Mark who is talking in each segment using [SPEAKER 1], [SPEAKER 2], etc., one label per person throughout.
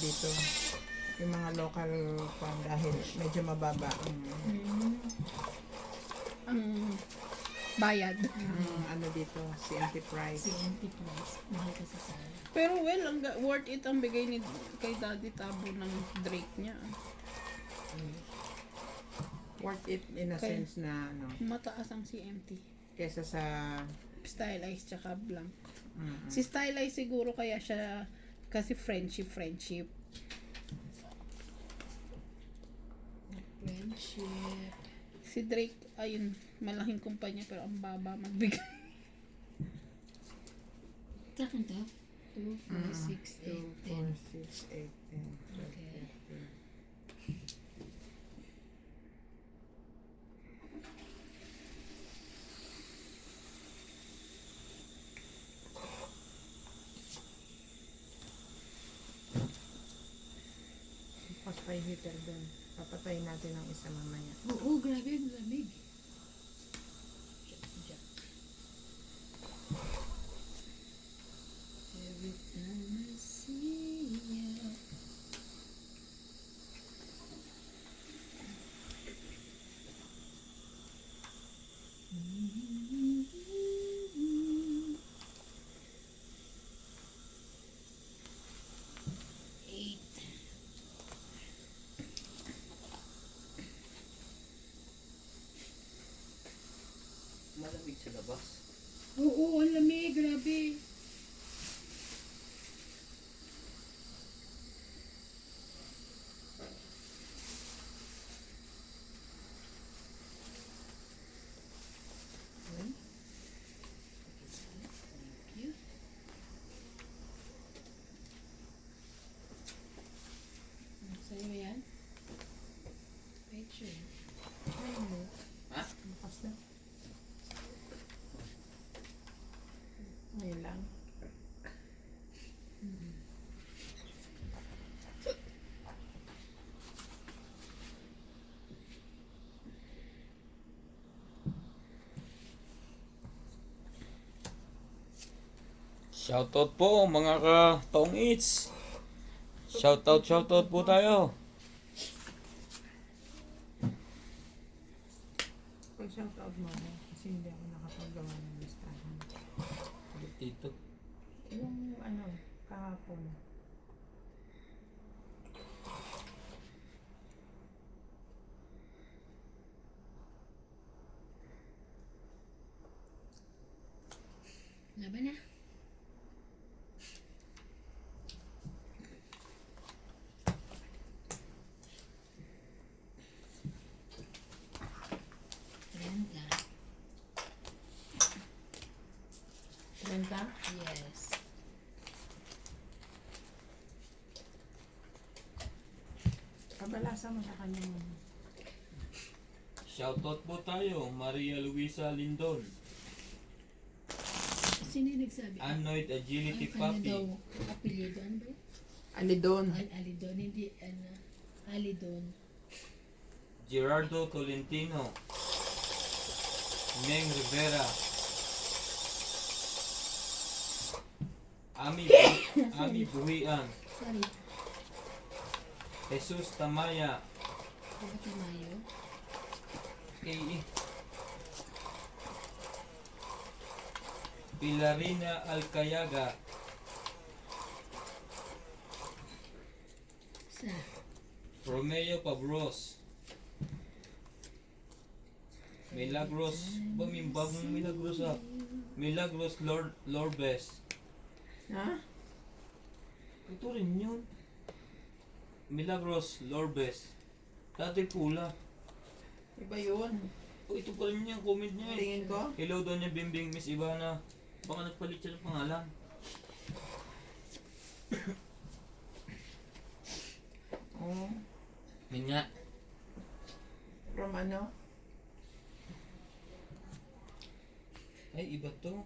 [SPEAKER 1] dito. Yung mga local pan dahil medyo mababa
[SPEAKER 2] Ang bayad.
[SPEAKER 1] ano dito, CNT price.
[SPEAKER 3] CNT price. Mahal kasi sa
[SPEAKER 2] Pero well, worth it ang bigay ni kay Daddy Tabo ng Drake niya.
[SPEAKER 1] Worth it in a
[SPEAKER 2] Kaya-
[SPEAKER 1] sense na ano,
[SPEAKER 2] Mataas ang CMT.
[SPEAKER 1] kesa sa
[SPEAKER 2] Stylized tsaka blank.
[SPEAKER 1] mm,
[SPEAKER 2] Si Stylized siguro kaya siya kasi friendship.
[SPEAKER 3] friendship.
[SPEAKER 2] Si Drake, ayun, malaking kumpanya pero ang baba magbigay.
[SPEAKER 3] Takan to? 2, 4, 6, 8, 10.
[SPEAKER 1] 4, 6, 8, 10, 12,
[SPEAKER 3] Okay.
[SPEAKER 1] 13. Bukas pa yung heater doon. Papatayin natin ang isa mamaya.
[SPEAKER 3] Oo, grabe ang lamig. Every time I see you. Eight.
[SPEAKER 4] Malamig sa labas.
[SPEAKER 3] Oo, ang lamig, grabe. Thank you. Sa'yo yan? Picture.
[SPEAKER 4] Ha?
[SPEAKER 1] Bukas na. Ngayon lang.
[SPEAKER 4] Shoutout po mga ka-tongits. Shoutout po tayo.
[SPEAKER 1] Pag shoutout mo ako, kasi hindi ako nakapagawa ng listahan.
[SPEAKER 4] Dito.
[SPEAKER 1] Yung ano, kahapon.
[SPEAKER 3] Laban na. Renta.
[SPEAKER 1] 30?
[SPEAKER 3] Yes.
[SPEAKER 1] Pabalasa mo sa kanya muna.
[SPEAKER 4] Shoutout po tayo. Maria Luisa Lindon.
[SPEAKER 3] Sino yung nagsabi?
[SPEAKER 4] Anoid Agility
[SPEAKER 3] Ang kanya daw,
[SPEAKER 4] Puppy.
[SPEAKER 3] apelyido, ano ba?
[SPEAKER 1] Alidon.
[SPEAKER 3] Alidon, hindi, Alidon.
[SPEAKER 4] Gerardo Tolentino. Meng Rivera. Ami Buhian.
[SPEAKER 3] Sorry,
[SPEAKER 4] Jesus Tamaya.
[SPEAKER 3] Baka Tamayo.
[SPEAKER 4] Pilarina Alcayaga.
[SPEAKER 3] Sa,
[SPEAKER 4] Romeo Pabros. Milagros. Ba may bagong Milagros ah. Milagros Lorbes.
[SPEAKER 1] Ha?
[SPEAKER 4] Ito rin yun. Milagros Lorbes. Dati pula.
[SPEAKER 1] Iba yun.
[SPEAKER 4] Oh, ito pa rin yung comment niya eh.
[SPEAKER 1] Tingin ko.
[SPEAKER 4] Hello daw niya Bimbing Miss Ivana. Baka nagpalit siya ng pangalan.
[SPEAKER 1] Oh.
[SPEAKER 4] Yun nga.
[SPEAKER 1] From ano?
[SPEAKER 4] Ay, iba to.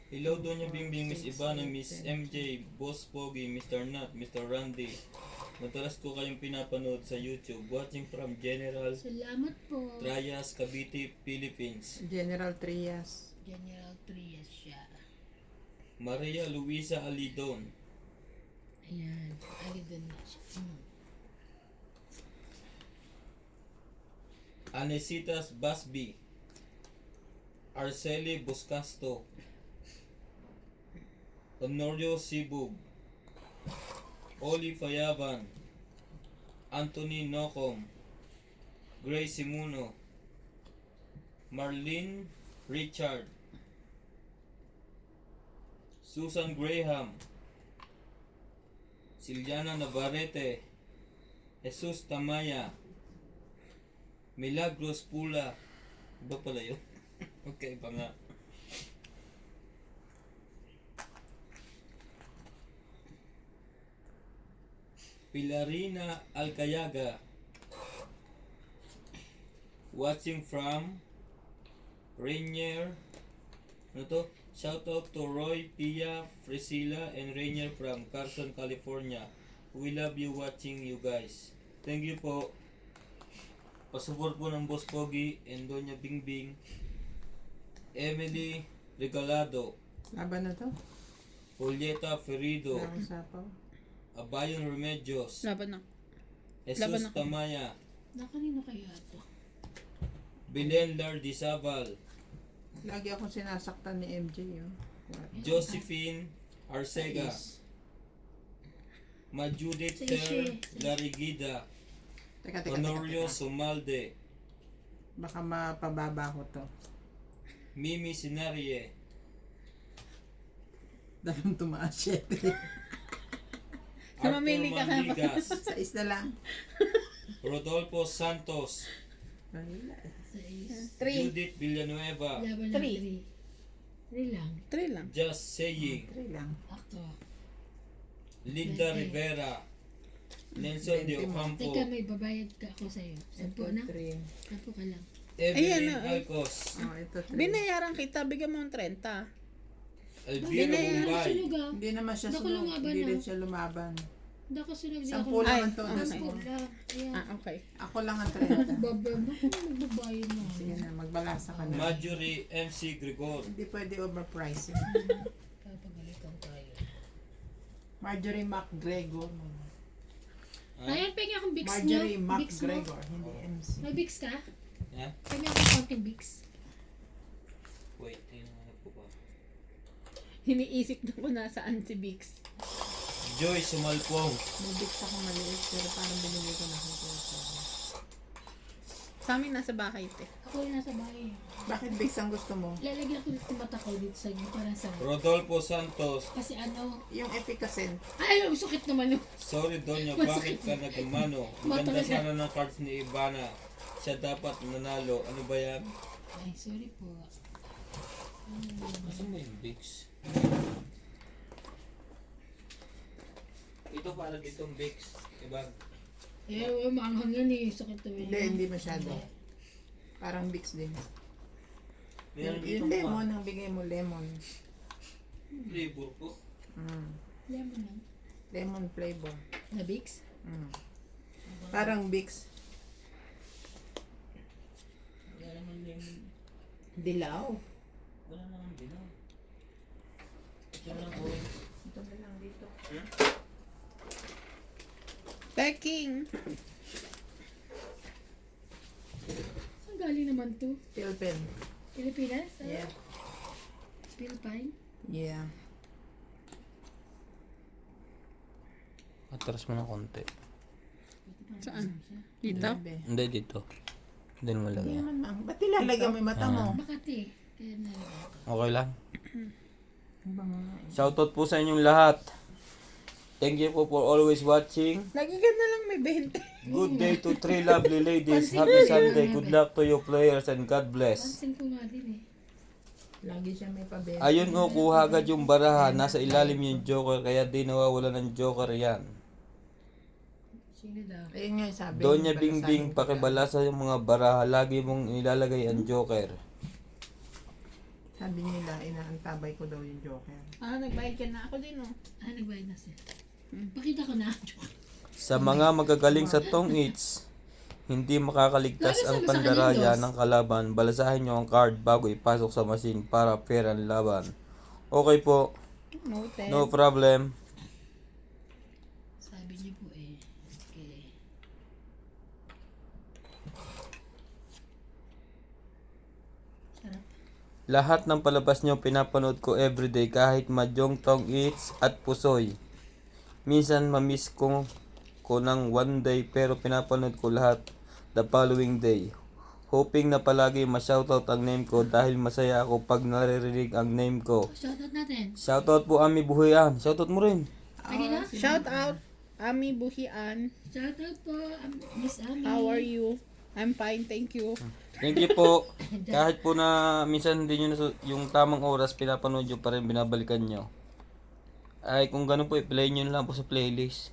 [SPEAKER 4] Hello daw niya Bimbing Miss Ivana, Miss MJ, Boss Pogi, Mr. Nat, Mr. Randy. Madalas ko kayong pinapanood sa YouTube. Watching from General
[SPEAKER 3] salamat po.
[SPEAKER 4] Trias, Cavite, Philippines.
[SPEAKER 1] General Trias.
[SPEAKER 3] General Trias siya.
[SPEAKER 4] Maria Luisa Alidon.
[SPEAKER 3] Ayan, Alidon. Doon na siya.
[SPEAKER 4] Anesitas Basby, Arceli Buscasto, Honorio Sibug, Oli Fayaban, Anthony Nocom, Grace Simuno, Marlene Richard, Susan Graham, Siliana Navarrete, Jesus Tamaya, Milagros Pula. Iba pala yun. Okay, iba nga. Pilarina Alcayaga. Watching from Rainier. Ano to? Shout out to Roy, Pia, Priscilla, and Rainier from Carson, California. We love you watching you guys. Thank you po. Pasupport po ng Boss Pogi and Doña Bingbing. Emily Regalado,
[SPEAKER 1] Laban na to.
[SPEAKER 4] Julieta Ferido,
[SPEAKER 1] Lang sapaw.
[SPEAKER 4] Abayon Remedios,
[SPEAKER 2] Laban na.
[SPEAKER 4] Jesus
[SPEAKER 2] Laban ako.
[SPEAKER 4] Tamaya,
[SPEAKER 3] Na kanino kaya ito?
[SPEAKER 4] Belen Lardizabal,
[SPEAKER 1] Lagi akong sinasaktan ni MJ. Oh.
[SPEAKER 4] Josephine Arcega,
[SPEAKER 1] Is.
[SPEAKER 4] Majudith
[SPEAKER 3] Sige,
[SPEAKER 4] Ter
[SPEAKER 3] sige.
[SPEAKER 4] Larigida,
[SPEAKER 1] Teka.
[SPEAKER 4] Honorio Sumalde,
[SPEAKER 1] Baka mapababa ko to.
[SPEAKER 4] Mimi Sinarie,
[SPEAKER 1] Dahil tumaas 7.
[SPEAKER 4] Arthur
[SPEAKER 2] Mamili ka na.
[SPEAKER 4] Manligas,
[SPEAKER 1] Sa isla lang.
[SPEAKER 4] Rodolfo Santos,
[SPEAKER 1] Wala.
[SPEAKER 3] Sa is.
[SPEAKER 2] 3.
[SPEAKER 4] Judith Villanueva,
[SPEAKER 3] Laban ng
[SPEAKER 2] Three.
[SPEAKER 3] 3. 3 lang.
[SPEAKER 2] 3 lang.
[SPEAKER 4] Just Saying,
[SPEAKER 1] 3 lang.
[SPEAKER 3] Ako.
[SPEAKER 4] Linda Rivera, Nelson De
[SPEAKER 1] 20 mo.
[SPEAKER 4] Ocampo,
[SPEAKER 3] Teka, may babayad ka ako sa'yo. 10 na?
[SPEAKER 1] 3.
[SPEAKER 3] 10 ka lang.
[SPEAKER 4] Evelyn
[SPEAKER 2] Ayan,
[SPEAKER 4] Alcos,
[SPEAKER 1] Oh, ito 3.
[SPEAKER 2] Binayaran kita, bigyan mo ng 30.
[SPEAKER 4] Elvira Bombay,
[SPEAKER 3] Sunog ah.
[SPEAKER 1] Hindi naman siya
[SPEAKER 3] Dako
[SPEAKER 1] sunog.
[SPEAKER 3] lumaban
[SPEAKER 1] Hindi
[SPEAKER 3] na.
[SPEAKER 1] rin siya lumaban.
[SPEAKER 3] Hindi ako sunog. Di ako
[SPEAKER 1] Sampu lang ang
[SPEAKER 2] Ay,
[SPEAKER 1] todas
[SPEAKER 2] okay.
[SPEAKER 1] ko.
[SPEAKER 3] Sampu lang. Ayan.
[SPEAKER 2] Ah, okay.
[SPEAKER 1] Ako lang ang 30.
[SPEAKER 3] Baba mo. Magbabayad mo.
[SPEAKER 1] Sige na, magbalasa ka na.
[SPEAKER 4] Marjorie MC Gregor,
[SPEAKER 1] Hindi pwede overpricing.
[SPEAKER 3] Papagalitan tayo.
[SPEAKER 1] Marjorie McGregor.
[SPEAKER 3] Ayan, pengi akong Bix nyo.
[SPEAKER 1] Marjorie
[SPEAKER 3] Bix mo.
[SPEAKER 1] McGregor, hindi MC.
[SPEAKER 3] May Bix ka?
[SPEAKER 4] ha?
[SPEAKER 3] Pengi akong konting Bix.
[SPEAKER 4] Wait, tingnan ko ba?
[SPEAKER 2] Hiniisip na ko nasaan si Bix.
[SPEAKER 4] Joy Sumalpong,
[SPEAKER 1] May bix ako maliit pero parang binili ko na kung
[SPEAKER 2] Sa amin nasa bahay te.
[SPEAKER 3] Ako yung nasa bahay.
[SPEAKER 1] Bakit bix ang gusto mo?
[SPEAKER 3] Lalagyan ko dito mata ko dito sa inyo para sa...
[SPEAKER 4] Rodolfo Santos,
[SPEAKER 3] Kasi ano...
[SPEAKER 1] Yung Efficasen.
[SPEAKER 3] Ay, sakit naman yun.
[SPEAKER 4] sorry Donya, bakit
[SPEAKER 3] Masakit.
[SPEAKER 4] ka nagmano?
[SPEAKER 3] Mata
[SPEAKER 4] Ganda
[SPEAKER 3] na siya.
[SPEAKER 4] sana ng cards ni Ivana. Siya dapat nanalo. Ano ba yan?
[SPEAKER 3] Ay, sorry po.
[SPEAKER 4] Asan ba yung Bix? Ito para ditong Bix. Diba?
[SPEAKER 3] Eh, maanghang yan eh. Sakit naman
[SPEAKER 1] Hindi,
[SPEAKER 3] yun.
[SPEAKER 1] hindi masyado. Parang bix din.
[SPEAKER 4] Meron
[SPEAKER 1] Yung
[SPEAKER 4] ditong
[SPEAKER 1] lemon, ang bigay mo lemon.
[SPEAKER 4] flavor po.
[SPEAKER 1] Mm.
[SPEAKER 3] Lemon lang.
[SPEAKER 1] Lemon flavor.
[SPEAKER 3] Na Bix?
[SPEAKER 1] Mm. Parang bix.
[SPEAKER 4] Wala naman lemon.
[SPEAKER 1] Dilaw.
[SPEAKER 4] Wala naman dilaw. Ito lang orange.
[SPEAKER 1] Ito na lang dito.
[SPEAKER 2] Peking.
[SPEAKER 3] Saan galing naman to?
[SPEAKER 1] Philippine.
[SPEAKER 3] Pilipinas? Ano?
[SPEAKER 1] Yeah.
[SPEAKER 3] Philippine?
[SPEAKER 1] Yeah.
[SPEAKER 4] Atras mo ng konti.
[SPEAKER 2] Saan? Dito?
[SPEAKER 1] Grabe.
[SPEAKER 4] Hindi dito. Hindi mo
[SPEAKER 1] Hindi
[SPEAKER 4] lagyan.
[SPEAKER 1] naman lang. Ba't nilalagyan mo yung mata mo?
[SPEAKER 3] Makati. Kaya nalagyan ko.
[SPEAKER 4] Okay lang.
[SPEAKER 1] Ang bango nga eh.
[SPEAKER 4] Shoutout po sa inyong lahat. Thank you po for always watching.
[SPEAKER 2] Lagi ka na lang may 20.
[SPEAKER 4] Good day to three lovely ladies. Happy Sunday. Good luck to you players and God bless.
[SPEAKER 3] Pansin ko nga din eh.
[SPEAKER 1] Lagi siya may pabenta.
[SPEAKER 4] Ayun o, kuha agad yung baraha. Nasa ilalim yung joker kaya di nawawala ng joker yan.
[SPEAKER 3] Sino daw?
[SPEAKER 1] Ayun nga yung sabi.
[SPEAKER 4] Donya
[SPEAKER 1] balasahin
[SPEAKER 4] Bingbing,
[SPEAKER 1] ko
[SPEAKER 4] pakibalasa yung mga baraha. Lagi mong ilalagay ang joker.
[SPEAKER 1] Sabi nila, inaantabay ko daw yung joker.
[SPEAKER 2] Ah, nagbayad ka na ako din oh.
[SPEAKER 3] Ah, nagbayad na siya. Pakita ko na.
[SPEAKER 4] Sa mga magagaling sa tong its, hindi makakaligtas
[SPEAKER 3] Lagi
[SPEAKER 4] ang
[SPEAKER 3] sabi sa
[SPEAKER 4] pandaraya
[SPEAKER 3] kanya,
[SPEAKER 4] ng kalaban. Balasahin nyo ang card bago ipasok sa machine para fair ang laban. Okay po,
[SPEAKER 2] Noted.
[SPEAKER 4] no problem.
[SPEAKER 3] Sabi niyo po eh. Okay. Sarap.
[SPEAKER 4] Lahat ng palabas nyo pinapanood ko everyday kahit Mahjong, Tong Eats at Pusoy. Minsan mamiss ko ng one day pero pinapanood ko lahat the following day. Hoping na palagi ma-shoutout ang name ko dahil masaya ako pag naririnig ang name ko.
[SPEAKER 3] Shoutout natin.
[SPEAKER 4] Shoutout po Ami Buhayan. Shoutout mo rin.
[SPEAKER 3] Pwede na?
[SPEAKER 2] Shout out, Ami Buhian.
[SPEAKER 3] Shoutout po, Miss Ami.
[SPEAKER 2] How are you? I'm fine, thank you.
[SPEAKER 4] Thank you po. Kahit po na minsan hindi nyo yung tamang oras pinapanood nyo pa rin binabalikan nyo. Ay kung ganun po i-play nyo na lang po sa playlist.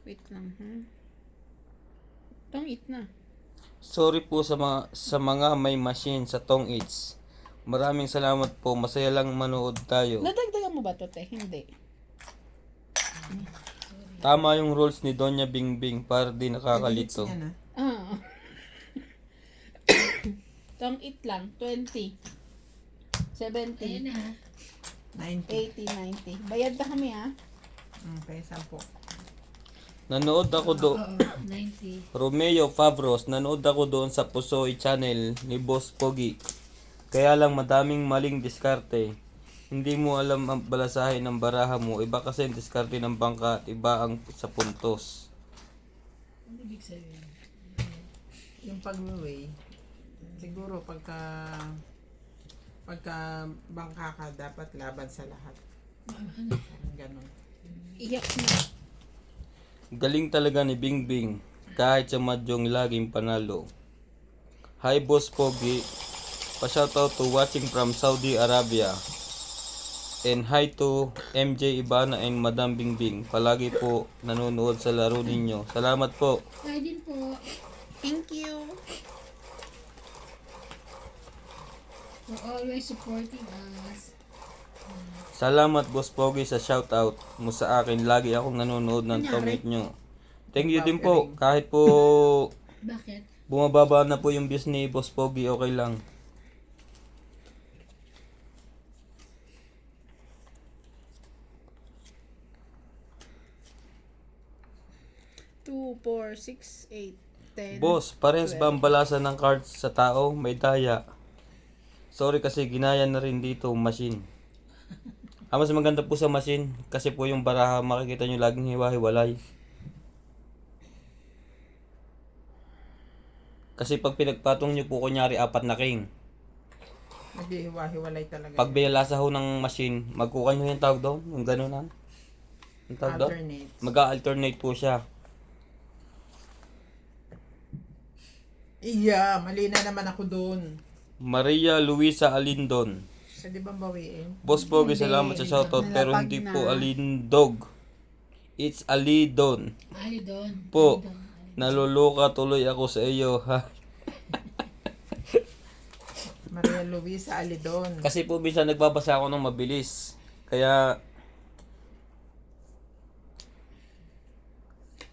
[SPEAKER 2] Wait lang, ha? Tong eat na.
[SPEAKER 4] Sorry po sa mga may machine sa Tong Eats. Maraming salamat po. Masaya lang manood tayo.
[SPEAKER 2] Nadagdagan mo ba to, te? Hindi.
[SPEAKER 4] Tama yung rules ni Doña Bingbing para di nakakalito.
[SPEAKER 1] Yan,
[SPEAKER 2] Ah. Tong eat lang. 20. 70.
[SPEAKER 3] Ayan na ha.
[SPEAKER 1] 90.
[SPEAKER 2] 80, 90. Bayad na kami, ha?
[SPEAKER 1] Okay, 10.
[SPEAKER 4] Nanood ako
[SPEAKER 3] Oo, 90.
[SPEAKER 4] Romeo Fabros, nanood ako doon sa Pusoy channel ni Boss Pogi. Kaya lang madaming maling diskarte. Hindi mo alam ang balasahin ng baraha mo. Iba kasi ang diskarte ng bangka at iba ang sa puntos.
[SPEAKER 3] Ano ibig sabihin?
[SPEAKER 1] Yung pag-weigh, siguro pagka bangka ka, dapat laban sa lahat.
[SPEAKER 3] Ano?
[SPEAKER 1] Parang ganun.
[SPEAKER 2] Iyak na.
[SPEAKER 4] Galing talaga ni Bingbing. Kahit sa Mahjong laging panalo. Hi Boss Pogi. Pa-shoutout to watching from Saudi Arabia. And hi to MJ Ibana and Madam Bingbing. Palagi po nanonood sa laro ninyo. Salamat po.
[SPEAKER 3] Tayo din po.
[SPEAKER 2] Thank you.
[SPEAKER 3] For always supporting us.
[SPEAKER 4] Salamat Boss Pogi sa shoutout mo sa akin. Lagi akong nanonood ng comment nyo. Thank you din po. Kahit po
[SPEAKER 3] Bakit?
[SPEAKER 4] bumababa na po yung views ni Boss Pogi, okay lang.
[SPEAKER 2] Two, 4, 6, 8, 10.
[SPEAKER 4] Boss, parehas ba ang balasan ng cards sa tao? May daya. Sorry kasi ginaya na rin dito machine. Mas maganda po sa machine kasi po yung baraha makikita nyo laging hiwa-hiwalay. Kasi pag pinagpatong nyo po kunyari 4 na king.
[SPEAKER 1] Naghihiwa-hiwalay talaga.
[SPEAKER 4] Pag binalasa ho ng machine, magkukan nyo yung tawag doon. Yung gano'n na. Yung tawag doon?
[SPEAKER 1] Alternate.
[SPEAKER 4] Mag-alternate po siya.
[SPEAKER 1] Iya, mali na naman ako doon.
[SPEAKER 4] Maria Luisa Alindon.
[SPEAKER 1] Pwede bang bawiin?
[SPEAKER 4] Boss Pogi, salamat sa shoutout pero
[SPEAKER 2] Nalapag
[SPEAKER 4] hindi
[SPEAKER 2] na.
[SPEAKER 4] po Alindog. It's Alidon.
[SPEAKER 3] Ali doon.
[SPEAKER 4] Po,
[SPEAKER 3] Ali doon.
[SPEAKER 4] naluluka tuloy ako sa iyo ha.
[SPEAKER 1] Maria Luisa Alidon.
[SPEAKER 4] Kasi po minsan nagbabasa ako ng mabilis. Kaya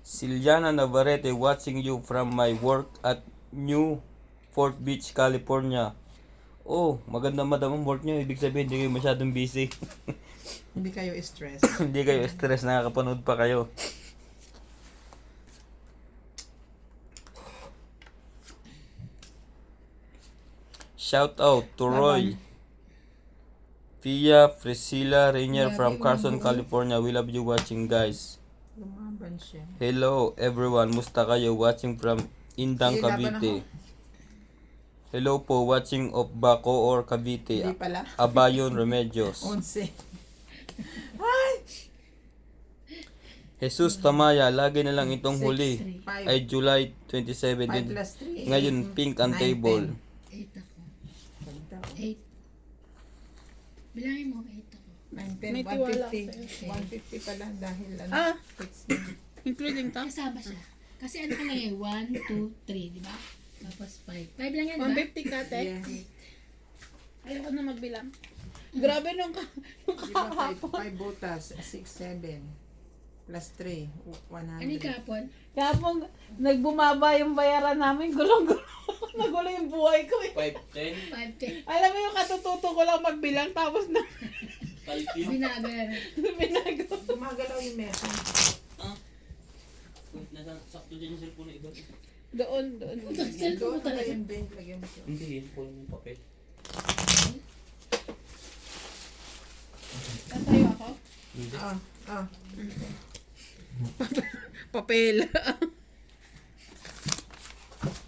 [SPEAKER 4] Siliana Navarrete watching you from my work at New Fort Beach, California. Oh, maganda madam ang work nyo. Ibig sabihin, hindi kayo masyadong busy.
[SPEAKER 1] Hindi kayo stress.
[SPEAKER 4] Hindi kayo stress, nakakapanood pa kayo. Shout out to Roy, Pia, Priscilla, Rainier from Carson, California. We love you watching, guys.
[SPEAKER 1] Lumaban siya.
[SPEAKER 4] Hello everyone, musta kayo watching from Indang,
[SPEAKER 1] Sige, laban
[SPEAKER 4] Cavite. Hello po, watching of Baco or Cavite.
[SPEAKER 1] Hindi pala.
[SPEAKER 4] Abayon Remedios.
[SPEAKER 1] 11. Ay!
[SPEAKER 4] Jesus Tamaya, lagi na lang itong huli.
[SPEAKER 1] 5.
[SPEAKER 4] Ay July 27.
[SPEAKER 1] 5 plus 3.
[SPEAKER 4] Ngayon, pink ang
[SPEAKER 1] 9,
[SPEAKER 4] table.
[SPEAKER 3] 8 ako.
[SPEAKER 1] Ganda.
[SPEAKER 3] 8. Bilangin mo, 8 ako.
[SPEAKER 1] 9,
[SPEAKER 2] May
[SPEAKER 1] 10,
[SPEAKER 2] tiwala
[SPEAKER 1] 150. 150 pala dahil ano.
[SPEAKER 2] Ah!
[SPEAKER 1] Fix.
[SPEAKER 2] Including to?
[SPEAKER 3] Kasama siya. Kasi ano ka lang eh, 1, 2, 3, di ba? Tapos 5. 5 lang yan, di ba?
[SPEAKER 2] 150 ka, te?
[SPEAKER 1] Yes.
[SPEAKER 2] Ayoko na magbilang. Grabe nung
[SPEAKER 1] Diba 5
[SPEAKER 2] kahapon.
[SPEAKER 1] butas, 6, 7. Plus 3, 100.
[SPEAKER 3] Ano yung kapon?
[SPEAKER 2] Kahapon, nagbumaba yung bayaran namin. Gulong-gulo. Nagulo yung buhay ko eh.
[SPEAKER 4] 510.
[SPEAKER 3] 5, 10.
[SPEAKER 2] Alam mo yung katututo ko lang magbilang tapos na
[SPEAKER 3] Binago yan.
[SPEAKER 2] binago.
[SPEAKER 1] Gumagal daw yung meron.
[SPEAKER 4] Ah? Wait, sakto dyan yung cellphone na iba.
[SPEAKER 2] Doon.
[SPEAKER 3] Cellphone mo
[SPEAKER 1] Doon na
[SPEAKER 3] talaga.
[SPEAKER 1] yung bench, lagyan mo siya.
[SPEAKER 4] Hindi, yun po yung papel.
[SPEAKER 2] Tatayo ako?
[SPEAKER 4] Hindi.
[SPEAKER 1] Ah.
[SPEAKER 2] Papel.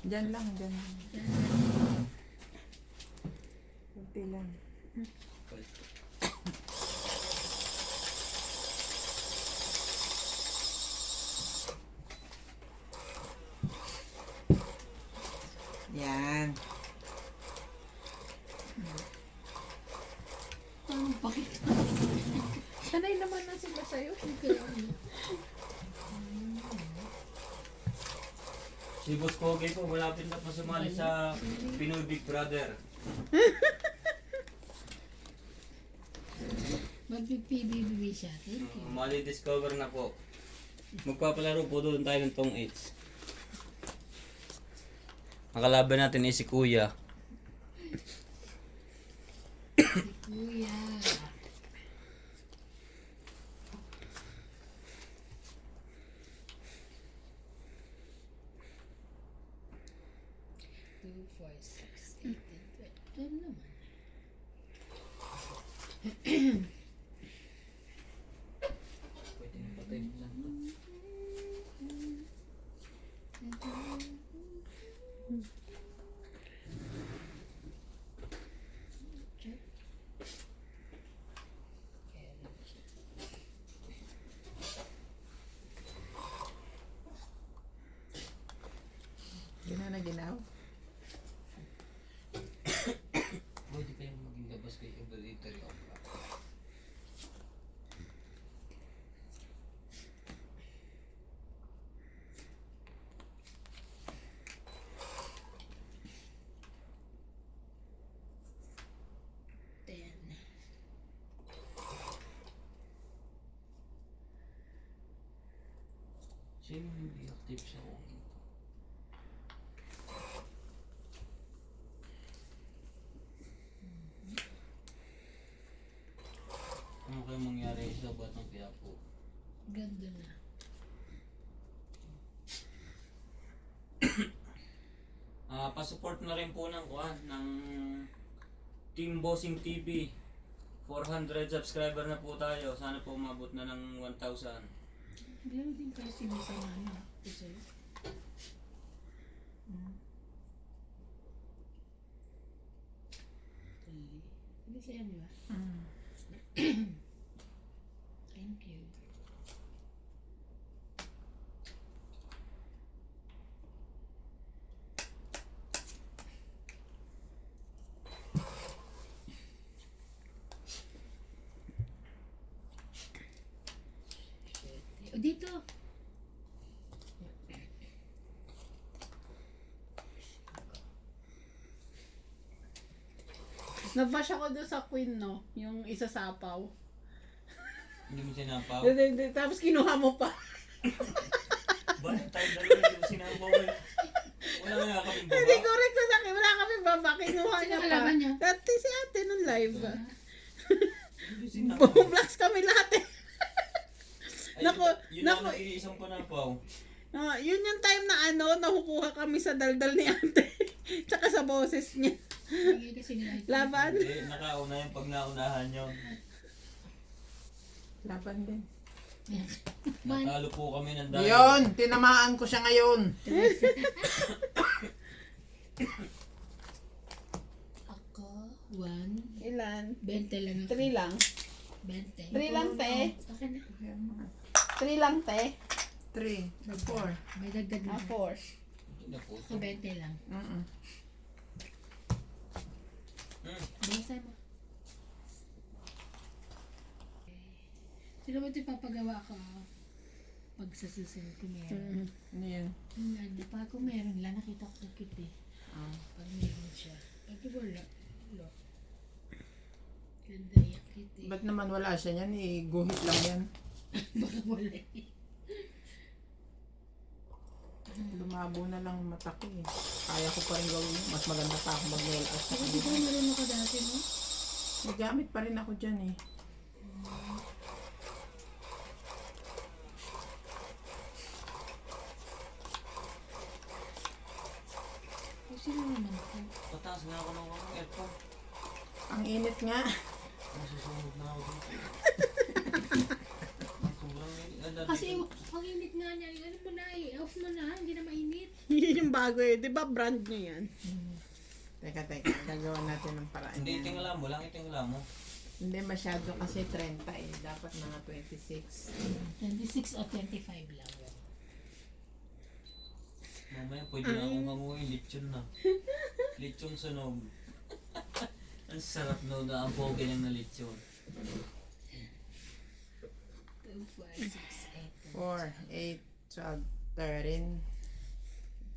[SPEAKER 1] Diyan lang, diyan lang. Kunti lang. Yan.
[SPEAKER 3] Paano bakit?
[SPEAKER 2] Sanay naman na sila sa'yo.
[SPEAKER 4] Si Boss Pogi po, malapit na po sumali sa Pinoy Big Brother.
[SPEAKER 3] Mag-PBB siya. Thank you.
[SPEAKER 4] Mali discover na po. Magpapalaro po doon tayo ng Tong 8. Ang kalaban natin ay si Kuya.
[SPEAKER 3] Kuya. Two, four, six, 8, 10 naman.
[SPEAKER 4] Pwede na patay mo lang.
[SPEAKER 1] Ginaw na ginaw.
[SPEAKER 4] Pwede kayong maging labas kay Evaluatory Opera.
[SPEAKER 3] Ten.
[SPEAKER 4] Sino hindi active sa kung ito? Ano kaya mangyari sa Batang Quiapo?
[SPEAKER 3] Ganda na.
[SPEAKER 4] Pa-support na rin po ng Team Bossing TV. 400 subscriber na po tayo. Sana po umabot na ng 1,000.
[SPEAKER 3] Meron din kayo sinasamahan na. Kasi, hindi sa'yo, di ba? Thank you. O, dito.
[SPEAKER 2] Nabash ako doon sa Queen, no? Yung isa sapaw.
[SPEAKER 4] Hindi mo sinapaw?
[SPEAKER 2] Tapos kinuha mo pa.
[SPEAKER 4] Bakit tayo dalawa hindi mo sinapaw eh? Wala nga kaming
[SPEAKER 2] Hindi
[SPEAKER 4] baba.
[SPEAKER 2] ko rin ko sakin. Wala kami baba. Kinuha
[SPEAKER 3] Sino
[SPEAKER 2] niya pa.
[SPEAKER 3] kalaban niya?
[SPEAKER 2] Dati si ate nung live.
[SPEAKER 4] Hindi sinapaw.
[SPEAKER 2] Bumblocks kami lahat eh.
[SPEAKER 4] Ay,
[SPEAKER 2] Naku-
[SPEAKER 4] yun ang
[SPEAKER 2] naku-
[SPEAKER 4] nag-iisang panapaw.
[SPEAKER 2] Yun yung time na nakukuha kami sa daldal ni ate. Tsaka sa boses niya.
[SPEAKER 3] Bigay kasi nila ito.
[SPEAKER 2] Laban.
[SPEAKER 4] Hindi, nakauna yung pag naunahan nyo.
[SPEAKER 1] Laban din.
[SPEAKER 3] Man,
[SPEAKER 4] Natalo po kami ng dahil.
[SPEAKER 1] Yun! Tinamaan ko siya ngayon.
[SPEAKER 3] ako, 1,
[SPEAKER 2] Ilan?
[SPEAKER 3] 20 lang ako.
[SPEAKER 2] 3 lang.
[SPEAKER 3] 20.
[SPEAKER 2] 3 lang, te.
[SPEAKER 3] Okay na.
[SPEAKER 2] 3 lang, te.
[SPEAKER 1] 3, 4.
[SPEAKER 3] May dagdag na.
[SPEAKER 2] 4.
[SPEAKER 4] Na po.
[SPEAKER 3] Ako 20 lang. Basta mo. Sino ba ito papagawa ko pag sa susunod ko meron?
[SPEAKER 1] Ano yan?
[SPEAKER 3] Ano, pag kung meron lang, nakita ko cute eh. Pag meron siya. Pag wala, wala. Ganda niya, cute eh.
[SPEAKER 1] Ba't naman wala siya yan? Guhit lang yan.
[SPEAKER 3] Baka wala eh.
[SPEAKER 1] Lumabo na lang mata ko eh. Kaya ko pa rin gawin yun. Mas maganda pa ako mag-nail art.
[SPEAKER 3] Ako di ba marunong ka dati, no?
[SPEAKER 1] May gamit pa rin ako dyan eh.
[SPEAKER 4] Nagbukas nga ako ng aircon.
[SPEAKER 1] Ang init nga.
[SPEAKER 4] Masusunod na ako dito. Sobrang init.
[SPEAKER 3] Kasi ang init nga niya, ano mo na off mo na, hindi na mainit.
[SPEAKER 2] Yun yung bago eh. Di ba brand nyo yan?
[SPEAKER 1] Teka, gagawa natin ng paraan
[SPEAKER 4] Hindi,
[SPEAKER 1] yan.
[SPEAKER 4] itingala mo lang, itingala mo.
[SPEAKER 1] Hindi masyado kasi 30 eh. Dapat mga 26.
[SPEAKER 3] 26 o 25 lang.
[SPEAKER 4] Mamaya pwede na akong manguhin, lechon na. Lechon sunog. Ang sarap no na ang pogi lang na lechon.
[SPEAKER 3] 2, 4, 6, 8.
[SPEAKER 1] 4, 8, 12, 13.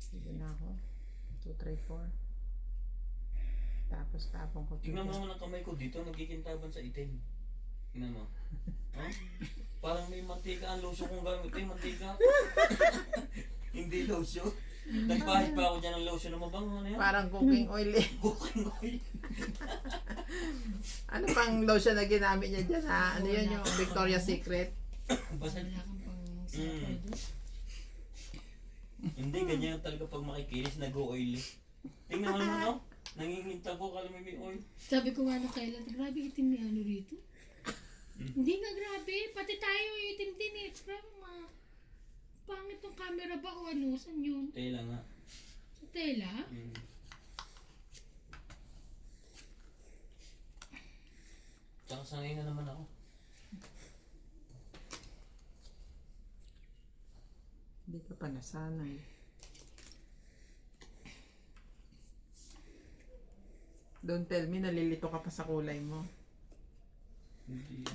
[SPEAKER 1] Sige na ako. 2, 3, 4. Tapos tapong ko.
[SPEAKER 4] Tingnan mo naman ang kamay ko dito, nagkikintaban sa itim. Tingnan mo. Huh? Parang may mantika ang lotion kong gamit. Eh, mantika. Hindi lotion. Nagpahit pa ako dyan ng lotion na mabango. Ano yan?
[SPEAKER 1] Parang cooking oil eh.
[SPEAKER 4] Cooking oil.
[SPEAKER 1] Ano pang lotion na ginamit niya dyan ha? Ano yun yung Victoria's Secret?
[SPEAKER 4] Basta,
[SPEAKER 3] Wala kang pang sapay doon.
[SPEAKER 4] hindi, ganyan talaga pag makikinis, nag-oil. Tingnan mo naman, no? Nanginginta ko, kala may oil.
[SPEAKER 3] Sabi ko nga nung kailan, grabe itim ni ano rito. Hindi nga grabe, pati tayo itim din eh. Grabe pangit ng camera ba o ano, saan yun?
[SPEAKER 4] Tela nga.
[SPEAKER 3] Sa tela?
[SPEAKER 4] Tsaka sanay na naman ako.
[SPEAKER 1] Hindi ka pa nasanay. Don't tell me, nalilito ka pa sa kulay mo.
[SPEAKER 4] Hindi.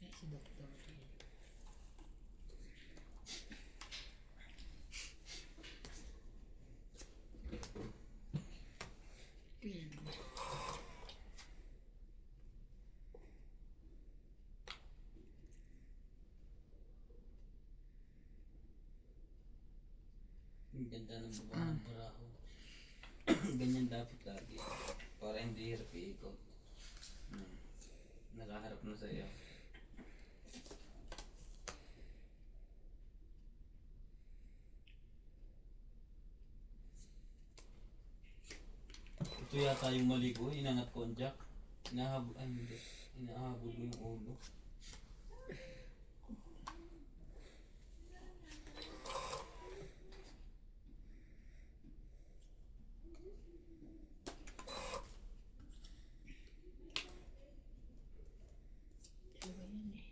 [SPEAKER 3] Ay, si Doktor. Ayan.
[SPEAKER 4] Ang ganda ng baba ng buraho. Ganyan dapat lagi. Para hindi hirap iikot. Nakaharap na sa iyo. Ito yata yung mali ko. Inangat ko ang jack. Hindi. Inahabol mo yung ulo.
[SPEAKER 3] Dalawa yan eh.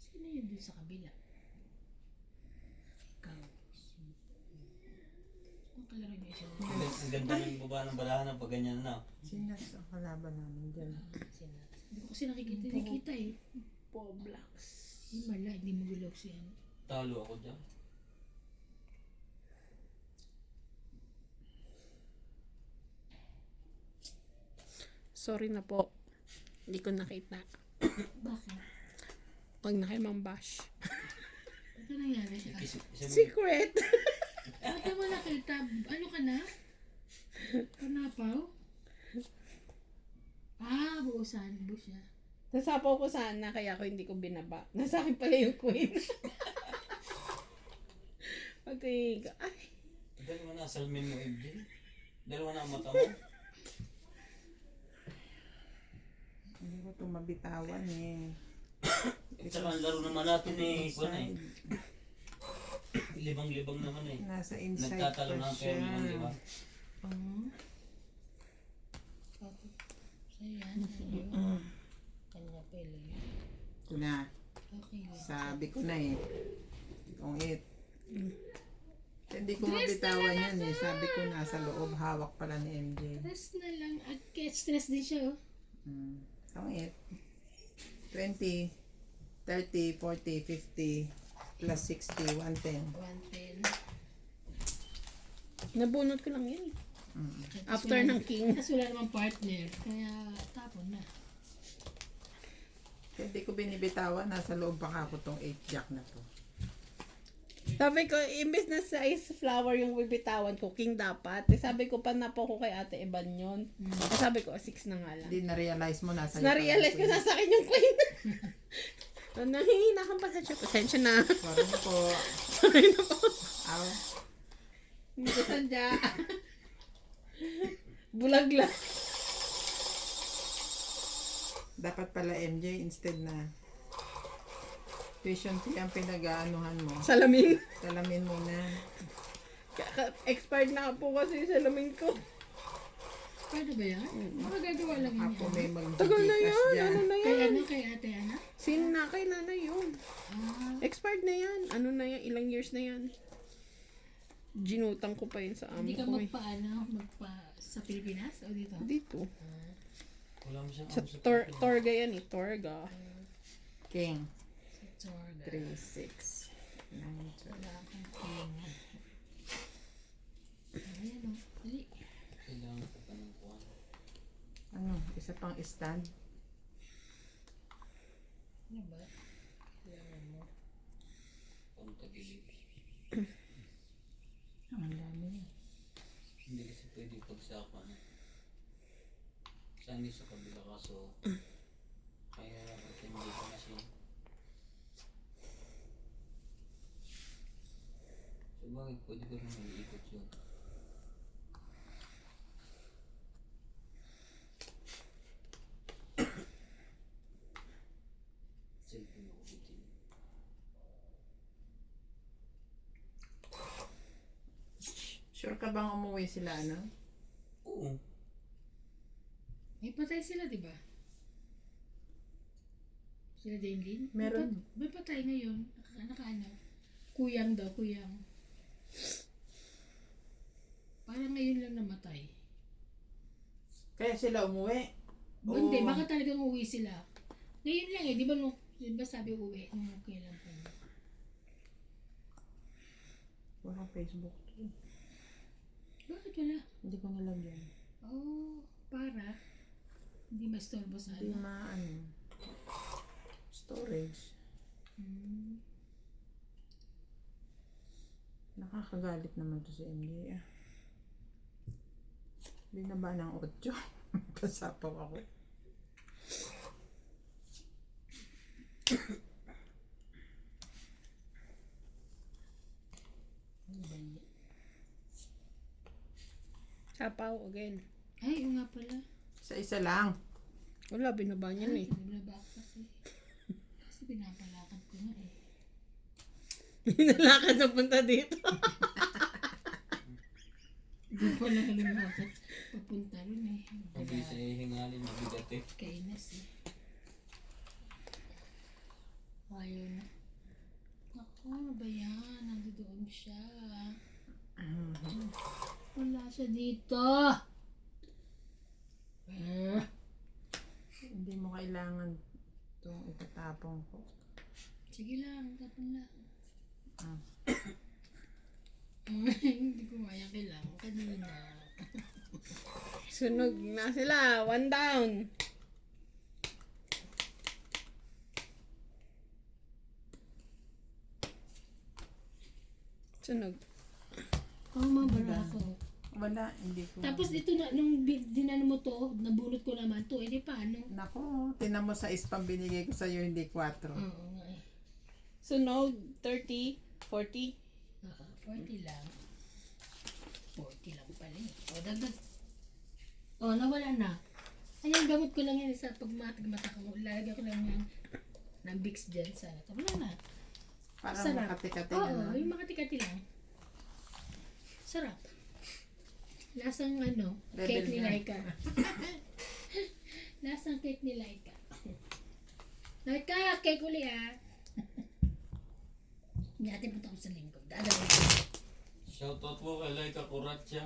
[SPEAKER 3] Sino yun dun sa kabila? Ikaw. Ang kalaro niya siya.
[SPEAKER 4] Ang ganda ng baba ng balahan pag ganyan na.
[SPEAKER 1] Sinas ang kalaban namin dyan.
[SPEAKER 3] Hindi ko kasi nakikita eh.
[SPEAKER 2] Poblax.
[SPEAKER 3] Yung mala, hindi mo gulaw siya.
[SPEAKER 4] Talo ako dyan.
[SPEAKER 2] Sorry na po. Hindi ko nakita.
[SPEAKER 3] Bakit?
[SPEAKER 2] Huwag na kayo mambash.
[SPEAKER 3] Ano nangyari siya?
[SPEAKER 2] Secret!
[SPEAKER 3] Bakit mo nakita? Ano ka na? Panapaw? Ah, buusan mo siya.
[SPEAKER 2] Nasapaw ko sana, kaya ako hindi ko binaba. Nasa akin pala yung queen. Pati, ay,
[SPEAKER 4] Dalawa na salmin mo, MJ. Dalawa na ang mata mo.
[SPEAKER 1] Hindi ko ito mabitawan eh.
[SPEAKER 4] At saka ang laro naman natin eh. Ikuan eh. Libang-libang naman eh.
[SPEAKER 1] Nasa inside
[SPEAKER 4] Nagtatalo
[SPEAKER 1] pa
[SPEAKER 4] na
[SPEAKER 1] siya.
[SPEAKER 4] kayo libang, di ba?
[SPEAKER 3] So yan, sa'yo. Kanya pala yun.
[SPEAKER 1] Ito na.
[SPEAKER 3] Okay lang.
[SPEAKER 1] Sabi ko na eh. Kung it. Hindi ko mabitawan yan eh. Sabi ko nasa loob. Hawak pala ni MJ.
[SPEAKER 3] Stress na lang. Stress din siya oh.
[SPEAKER 1] Kung it. 20, 30, 40, 50, plus 60, 110.
[SPEAKER 3] 110.
[SPEAKER 2] nabunot ko lang yan. After ng king.
[SPEAKER 3] Kasi wala namang partner. Kaya tapon na.
[SPEAKER 1] Hindi ko binibitawan. Nasa loob pa ako tong 8 jack na to.
[SPEAKER 2] Sabi ko, imbes na size flower yung bibitawan ko, king dapat. Sabi ko, panapo ko kay Ate Eban yun. Sabi ko, 6 na nga lang.
[SPEAKER 1] Hindi na-realize mo nasa
[SPEAKER 2] Na-realize ko, nasa akin yung queen. Nangihina kang pasensya. Pasensya na.
[SPEAKER 1] Sorry na po.
[SPEAKER 2] Sorry na po.
[SPEAKER 1] Aw.
[SPEAKER 2] Hindi ko sadya. Bulag lang.
[SPEAKER 1] Dapat pala MJ instead na tuition fee ang pinag-aanuhan mo.
[SPEAKER 2] Salamin.
[SPEAKER 1] Salamin muna.
[SPEAKER 2] Expired na po kasi yung salamin ko.
[SPEAKER 3] Pwede ba yan? Magagawa lang yun.
[SPEAKER 1] Ako may
[SPEAKER 2] Tagal na
[SPEAKER 1] mag-gcash
[SPEAKER 2] yan.
[SPEAKER 1] dyan.
[SPEAKER 2] Ano na
[SPEAKER 3] Kay
[SPEAKER 2] yan?
[SPEAKER 3] ano, kay ate Ana?
[SPEAKER 2] Sin na kay nanay yun.
[SPEAKER 3] Ah,
[SPEAKER 2] Expired na yan. Ano na yan? Ilang years na yan. Ginutang ko pa yun sa
[SPEAKER 3] hindi
[SPEAKER 2] amo
[SPEAKER 3] ka
[SPEAKER 2] ko eh.
[SPEAKER 3] magpa sa Pilipinas o dito?
[SPEAKER 2] Dito.
[SPEAKER 4] Wala mo siyang
[SPEAKER 2] Sa Torga yan eh. Torga.
[SPEAKER 1] King.
[SPEAKER 3] Sa Torga.
[SPEAKER 1] 3, 6, 9, 12.
[SPEAKER 3] Wala akong king. Ayan o. Dali.
[SPEAKER 4] Kailangan ko pa ng kuwan.
[SPEAKER 1] Ano? Isa pang stand.
[SPEAKER 3] Ano ba? Kailangan mo.
[SPEAKER 4] Pangtagilid.
[SPEAKER 1] Ang dami.
[SPEAKER 4] Hindi kasi pwede pagsaka na. Saan sa kabila kaso kaya kasi hindi ko kasi so bakit pwede ko rin mag-iikot yun. Cellphone ako bitin.
[SPEAKER 1] Sure ka bang umuwi sila, ano?
[SPEAKER 4] Oo.
[SPEAKER 3] May patay sila, di ba? Sila din?
[SPEAKER 1] Meron.
[SPEAKER 3] May patay ngayon. Naka-ano? Kuyang daw, kuyang. Parang ngayon lang namatay.
[SPEAKER 1] Kaya sila umuwi?
[SPEAKER 3] Hindi, baka talagang uwi sila. Ngayon lang eh, di ba sabi uwi? Nung kailan pa yun?
[SPEAKER 1] Walang Facebook to.
[SPEAKER 3] Bakit wala?
[SPEAKER 1] Hindi ko nalagyan.
[SPEAKER 3] Oh, para hindi mastorbo sa
[SPEAKER 1] Hindi
[SPEAKER 3] ano.
[SPEAKER 1] ano. Storage.
[SPEAKER 3] Hmm.
[SPEAKER 1] Nakakagalit naman to si MJ. Binaba ng 8. Pasapaw ako.
[SPEAKER 3] Ano ba yan?
[SPEAKER 2] Sapaw again.
[SPEAKER 3] Ay, yung nga pala.
[SPEAKER 1] Sa isa lang.
[SPEAKER 2] Wala, binaba niya na eh.
[SPEAKER 3] Binaba ko kasi. Kasi pinapalakad ko nga eh.
[SPEAKER 2] Nalakad na punta dito.
[SPEAKER 3] Hindi ko lang lumakad. Papunta rin eh.
[SPEAKER 4] Hindi sa hihingalin mabigat eh.
[SPEAKER 3] Kainas eh. Ayaw na. Ako, ano ba yan? Nandoon siya. Wala siya dito.
[SPEAKER 1] Hindi mo kailangan itong itatapong ko.
[SPEAKER 3] Sige lang, tapon lang.
[SPEAKER 1] Ah.
[SPEAKER 3] Hindi ko kaya kailangan kanina.
[SPEAKER 2] Sunog na sila. 1 down. Sunog.
[SPEAKER 3] Oh, mabara ako.
[SPEAKER 1] Wala, hindi ko.
[SPEAKER 3] Tapos ito na, nung dinano mo to, nabunot ko naman to, edi paano?
[SPEAKER 1] Nako, tinan mo sa spam binigay ko sa'yo, hindi 4.
[SPEAKER 3] Oo nga eh.
[SPEAKER 2] Sunog. 30. 40.
[SPEAKER 3] 40 lang. 40 lang pala eh. O, dagdag. O, nawala na. Ayan, gamot ko lang yan sa pagmata ko. Lalagyan ko lang yan ng Vicks dyan sa wala na.
[SPEAKER 1] Parang
[SPEAKER 3] Sarap.
[SPEAKER 1] makati-kati
[SPEAKER 3] Oo,
[SPEAKER 1] ano.
[SPEAKER 3] yung makati-kati lang. Sarap. Lasang ano,
[SPEAKER 1] Rebel
[SPEAKER 3] cake ni
[SPEAKER 1] na.
[SPEAKER 3] Laika. Lasang cake ni Laika. Laika, cake uli ah. Hindi natin punta ko sa lingkod. Dadalhin ko.
[SPEAKER 4] Shoutout mo kay Laika Kuratya.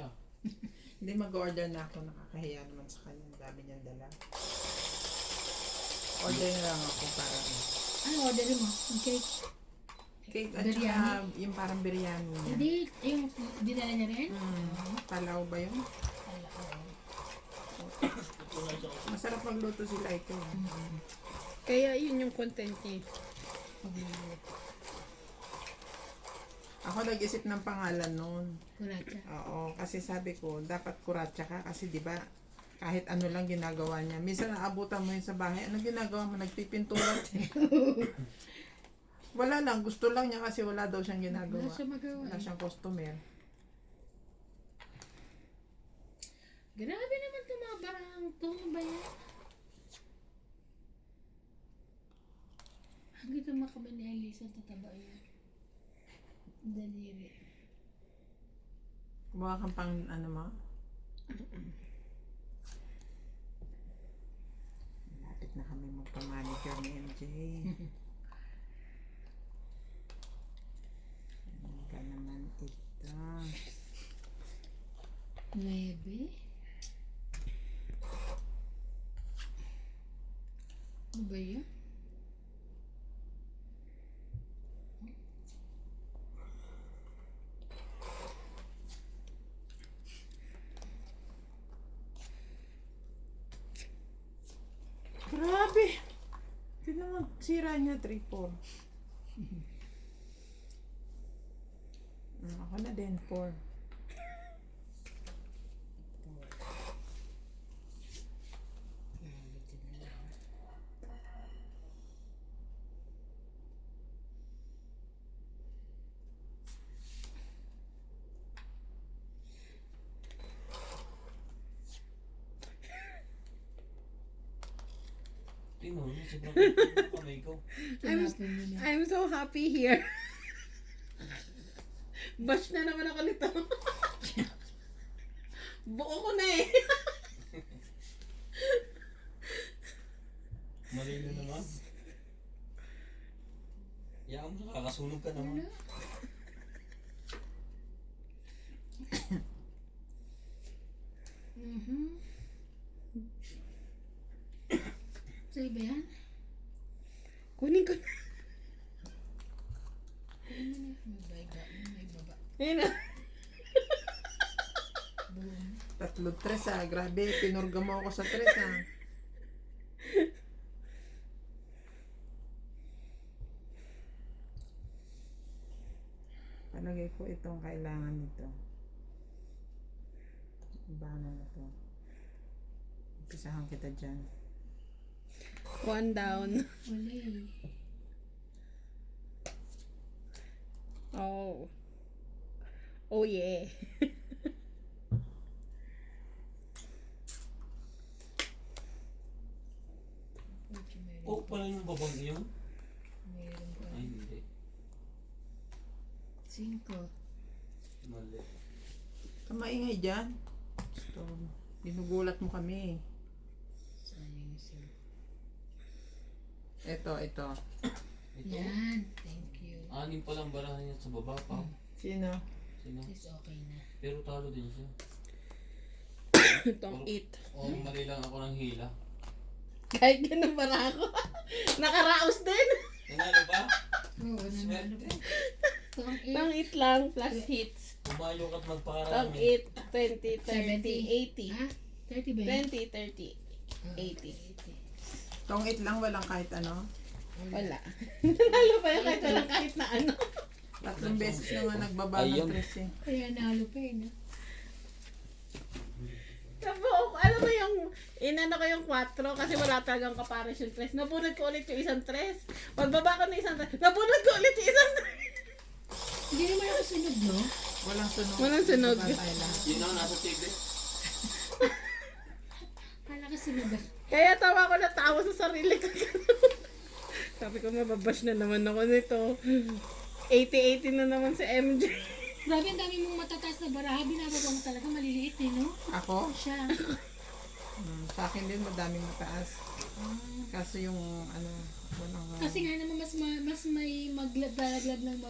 [SPEAKER 1] Hindi mag-order na ako, nakakahiya naman sa kanya. Ang dami niyang dala. Order na lang ako para
[SPEAKER 3] Ano orderin mo? Yung cake?
[SPEAKER 1] cake at
[SPEAKER 3] Biryani?
[SPEAKER 1] saka yung parang biryani niya.
[SPEAKER 3] Hindi, yung dinala niya rin?
[SPEAKER 1] Palaw ba yun?
[SPEAKER 3] Wala ko.
[SPEAKER 1] Masarap magluto si Laika.
[SPEAKER 2] Kaya yun yung content niya.
[SPEAKER 1] Ako nag-isip ng pangalan noon.
[SPEAKER 3] Kuratsa.
[SPEAKER 1] Oo, kasi sabi ko, dapat kuratsa ka kasi 'di ba? Kahit ano lang ginagawa niya. Minsan naabutan mo yun sa bahay, ano ginagawa mo? Nagpipintura. Wala lang, gusto lang niya kasi wala daw siyang ginagawa.
[SPEAKER 3] Wala siya magawa.
[SPEAKER 1] Wala siyang customer.
[SPEAKER 3] Grabe naman itong mga barang to. Ano ba yan? Hanggang ito makabanili sa tataba yun. Daliri.
[SPEAKER 1] Kumuha kang pang ano mo? Lapit na kami magpa-manicure ni MJ. Ano ka naman ito?
[SPEAKER 3] 9. Ano ba yan?
[SPEAKER 1] Grabe! Tignan mo, sira niya 3-4. Ako na din, 4.
[SPEAKER 4] Tingnan mo, sobrang yung kamay ko.
[SPEAKER 3] Tinapon mo na.
[SPEAKER 2] I'm so happy here. Bash na naman ako nito. Buo ko na eh.
[SPEAKER 4] Mali na naman. Yaman mo, nakakasunog ka naman.
[SPEAKER 3] Wala. Sa'yo ba yan?
[SPEAKER 2] Kunin ko na.
[SPEAKER 3] Ano na? May baba. May baba.
[SPEAKER 2] Ayun na.
[SPEAKER 1] Tatlo 3 grabe, pinurga mo ako sa 3 Palagay ko itong kailangan nito. Ibahan na to. Umpisahan kita dyan.
[SPEAKER 2] 1 down.
[SPEAKER 3] Wala eh.
[SPEAKER 2] Oh. Oh yeah.
[SPEAKER 4] Oh, pala yung babang yun?
[SPEAKER 3] Meron pa.
[SPEAKER 4] Ay, hindi.
[SPEAKER 3] 5.
[SPEAKER 4] Mali.
[SPEAKER 1] Kamaingay dyan. Gusto, ginugulat mo kami.
[SPEAKER 3] Sayang siya.
[SPEAKER 1] Ito.
[SPEAKER 4] Ito.
[SPEAKER 3] Yan. Thank you.
[SPEAKER 4] 6 pa lang barahan niya sa baba pa.
[SPEAKER 1] Sino?
[SPEAKER 4] Sino?
[SPEAKER 3] Sis, okay na.
[SPEAKER 4] Pero talo din siya.
[SPEAKER 2] Itong 8.
[SPEAKER 4] Oh, mali lang ako ng hila.
[SPEAKER 2] Kahit ganun para ako. Nakaraos din.
[SPEAKER 4] Nanalo ba?
[SPEAKER 3] Oo, nanalo pa. Itong
[SPEAKER 2] Itong 8 lang plus hits.
[SPEAKER 4] Pumayo ka't
[SPEAKER 2] Itong
[SPEAKER 4] magpakarami.
[SPEAKER 2] 8, 20, 30, 80.
[SPEAKER 3] Ha? 30 ba yan?
[SPEAKER 2] 20, 30, 80.
[SPEAKER 1] Tong 8 lang, walang kahit ano.
[SPEAKER 2] Wala. Nanalo pa yun kahit na ano.
[SPEAKER 1] 3 beses na nga nagbaba ng
[SPEAKER 4] Ayun.
[SPEAKER 1] 3 eh.
[SPEAKER 3] Kaya nalo pa eh, no?
[SPEAKER 2] Nabuo ko, alam mo yung, inano ko yung 4 kasi wala talagang kapares yung 3. Nabunod ko ulit yung isang 3. Pagbaba ko ng isang 3, nabunod ko ulit yung isang 3.
[SPEAKER 3] Hindi naman ako sunod, no?
[SPEAKER 1] Walang sunog.
[SPEAKER 2] Walang sunog.
[SPEAKER 1] Nagbaba tayo lahat.
[SPEAKER 4] Yun ang nasa TV.
[SPEAKER 3] Kala ka sunod ah.
[SPEAKER 2] Kaya tawa ko na tawa sa sarili ko. Sabi ko, mababash na naman ako nito. 80-80 na naman si MJ.
[SPEAKER 3] Grabe, ang dami mong matataas na baraha. Binababa mo talaga, maliliit eh, no?
[SPEAKER 1] Ako?
[SPEAKER 3] Siya.
[SPEAKER 1] Sa akin din madaming mataas. Kaso yung ano, walang...
[SPEAKER 3] Kasi nga naman mas may maglalaglag ng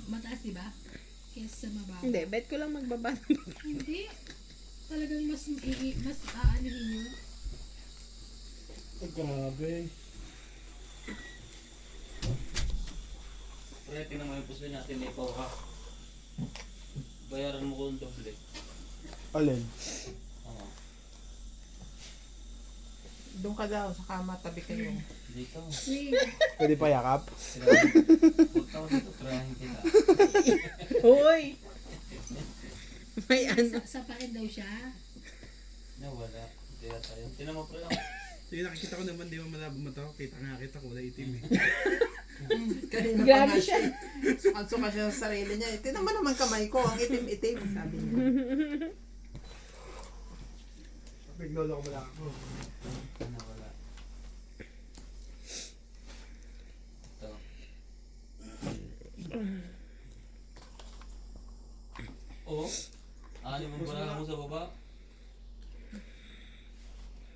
[SPEAKER 3] mataas, di ba? Kesa sa mababa.
[SPEAKER 2] Hindi, bet ko lang magbaba.
[SPEAKER 3] Hindi. Talagang mas aanuhin yun.
[SPEAKER 5] Grabe.
[SPEAKER 4] Pre, tingnan mo yung puso natin may ha. Bayaran mo ko yung doble.
[SPEAKER 5] Alin?
[SPEAKER 4] Oo.
[SPEAKER 1] Doon ka daw sa kama, tabi kayo.
[SPEAKER 4] Dito.
[SPEAKER 5] Pwede pa yakap?
[SPEAKER 4] Huwag ka dito, tirahin kita.
[SPEAKER 2] Hoy! May ano.
[SPEAKER 3] Sa pakin daw siya.
[SPEAKER 4] Nawala. Tira tayo. Tinan mo pre.
[SPEAKER 5] Sige, nakikita ko naman, di mo malabo mata ko. Kita nga kita, kulay itim eh.
[SPEAKER 1] Kanina pa
[SPEAKER 2] Grabe
[SPEAKER 1] nga
[SPEAKER 2] siya.
[SPEAKER 1] siya. Ang suka siya sa sarili niya. Tingnan mo naman kamay ko, ang itim-itim. Sabi niya.
[SPEAKER 5] Naglolo ko ba ako?
[SPEAKER 4] Nawala. Ito. Oh. Anim ang baraha mo sa baba.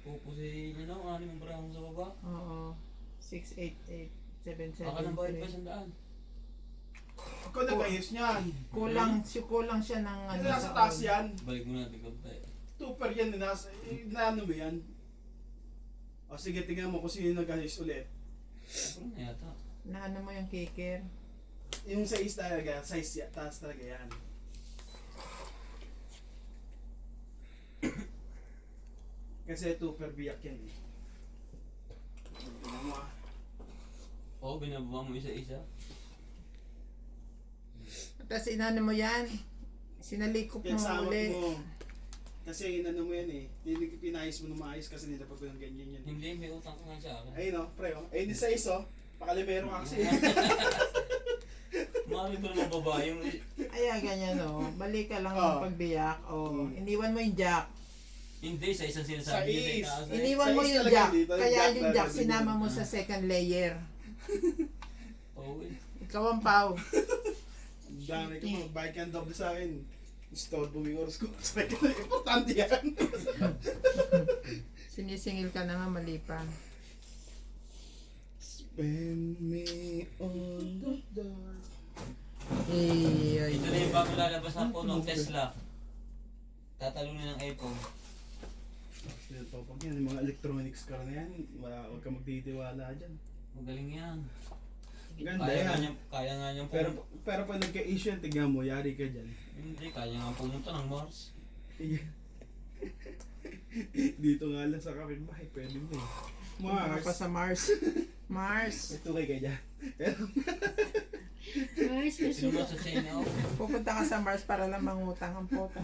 [SPEAKER 4] Pupusin niya no, anim ang baraha mo sa baba.
[SPEAKER 1] Oo. 688, 773.
[SPEAKER 4] Baka nang bayad pa 100.
[SPEAKER 5] Ako nag-ayos niyan.
[SPEAKER 1] Kulang siya ng
[SPEAKER 5] Ano nasa taas yan?
[SPEAKER 4] Balik mo natin konti.
[SPEAKER 5] Super yan, inaano mo yan? O sige, tingnan mo kung sino nag-ayos ulit.
[SPEAKER 4] Ano na yata?
[SPEAKER 1] Na ano mo yung kicker?
[SPEAKER 5] Yung size talaga, size taas talaga yan. Kasi super biyak yan eh. Tingnan mo ah.
[SPEAKER 4] Oo, binababa mo isa-isa.
[SPEAKER 1] Tapos inano mo yan. Sinalikop
[SPEAKER 5] Yan
[SPEAKER 1] mo
[SPEAKER 5] sa
[SPEAKER 1] uli.
[SPEAKER 5] mo. Kasi inano mo yan eh. Pinayos mo na maayos kasi nila pag ng ganyan yan.
[SPEAKER 4] Hindi, may utang ka nga sa akin.
[SPEAKER 5] Ayun o, pre o. Ayun yung size o. Pakalimero ka kasi.
[SPEAKER 4] Mami ko naman babae yung...
[SPEAKER 1] Ay, ganyan o. Balik ka lang
[SPEAKER 5] Oo.
[SPEAKER 1] ng pagbiyak. O, iniwan mo yung jack.
[SPEAKER 4] Hindi, sa isang sinasabi niya
[SPEAKER 5] Size.
[SPEAKER 4] itaas eh.
[SPEAKER 1] Iniwan mo
[SPEAKER 5] Size
[SPEAKER 1] yung
[SPEAKER 5] talaga
[SPEAKER 1] jack.
[SPEAKER 5] dito,
[SPEAKER 1] Kaya
[SPEAKER 5] jack
[SPEAKER 1] yung
[SPEAKER 5] talaga
[SPEAKER 1] jack
[SPEAKER 5] dito.
[SPEAKER 1] sinama mo sa second layer.
[SPEAKER 4] Oo eh.
[SPEAKER 1] Ikaw ang pau.
[SPEAKER 5] Ang dami ko mga bike and double sa akin. Store booming oras ko. Sabi ko na, importante yan.
[SPEAKER 1] Sinisingil ka na nga, mali pa.
[SPEAKER 5] Spend me on the dark.
[SPEAKER 1] Ay,
[SPEAKER 4] Ito na yung bago lalabas na po ng Tesla. Tatalunin ng iPhone.
[SPEAKER 5] Ito, pag yan, yung mga electronics car na yan, huwag ka magtitiwala dyan.
[SPEAKER 4] Magaling yan.
[SPEAKER 5] Ganda
[SPEAKER 4] Kaya nga
[SPEAKER 5] yan.
[SPEAKER 4] niyang, kaya nga niyang
[SPEAKER 5] Pero,
[SPEAKER 4] pumunta.
[SPEAKER 5] pero pag nagka-issue yan, tignan mo, yari ka dyan.
[SPEAKER 4] Hindi, kaya nga pumunta ng Mars.
[SPEAKER 5] Dito nga lang sa kapitbahay, pwede mo eh.
[SPEAKER 1] Punta ka pa
[SPEAKER 5] Mars,
[SPEAKER 1] sa Mars. Mars.
[SPEAKER 5] ito kay ka dyan.
[SPEAKER 3] Mars, may
[SPEAKER 4] Sino
[SPEAKER 3] suka.
[SPEAKER 4] sa China ako?
[SPEAKER 1] Pupunta ka sa Mars para lang mangutang ang puta.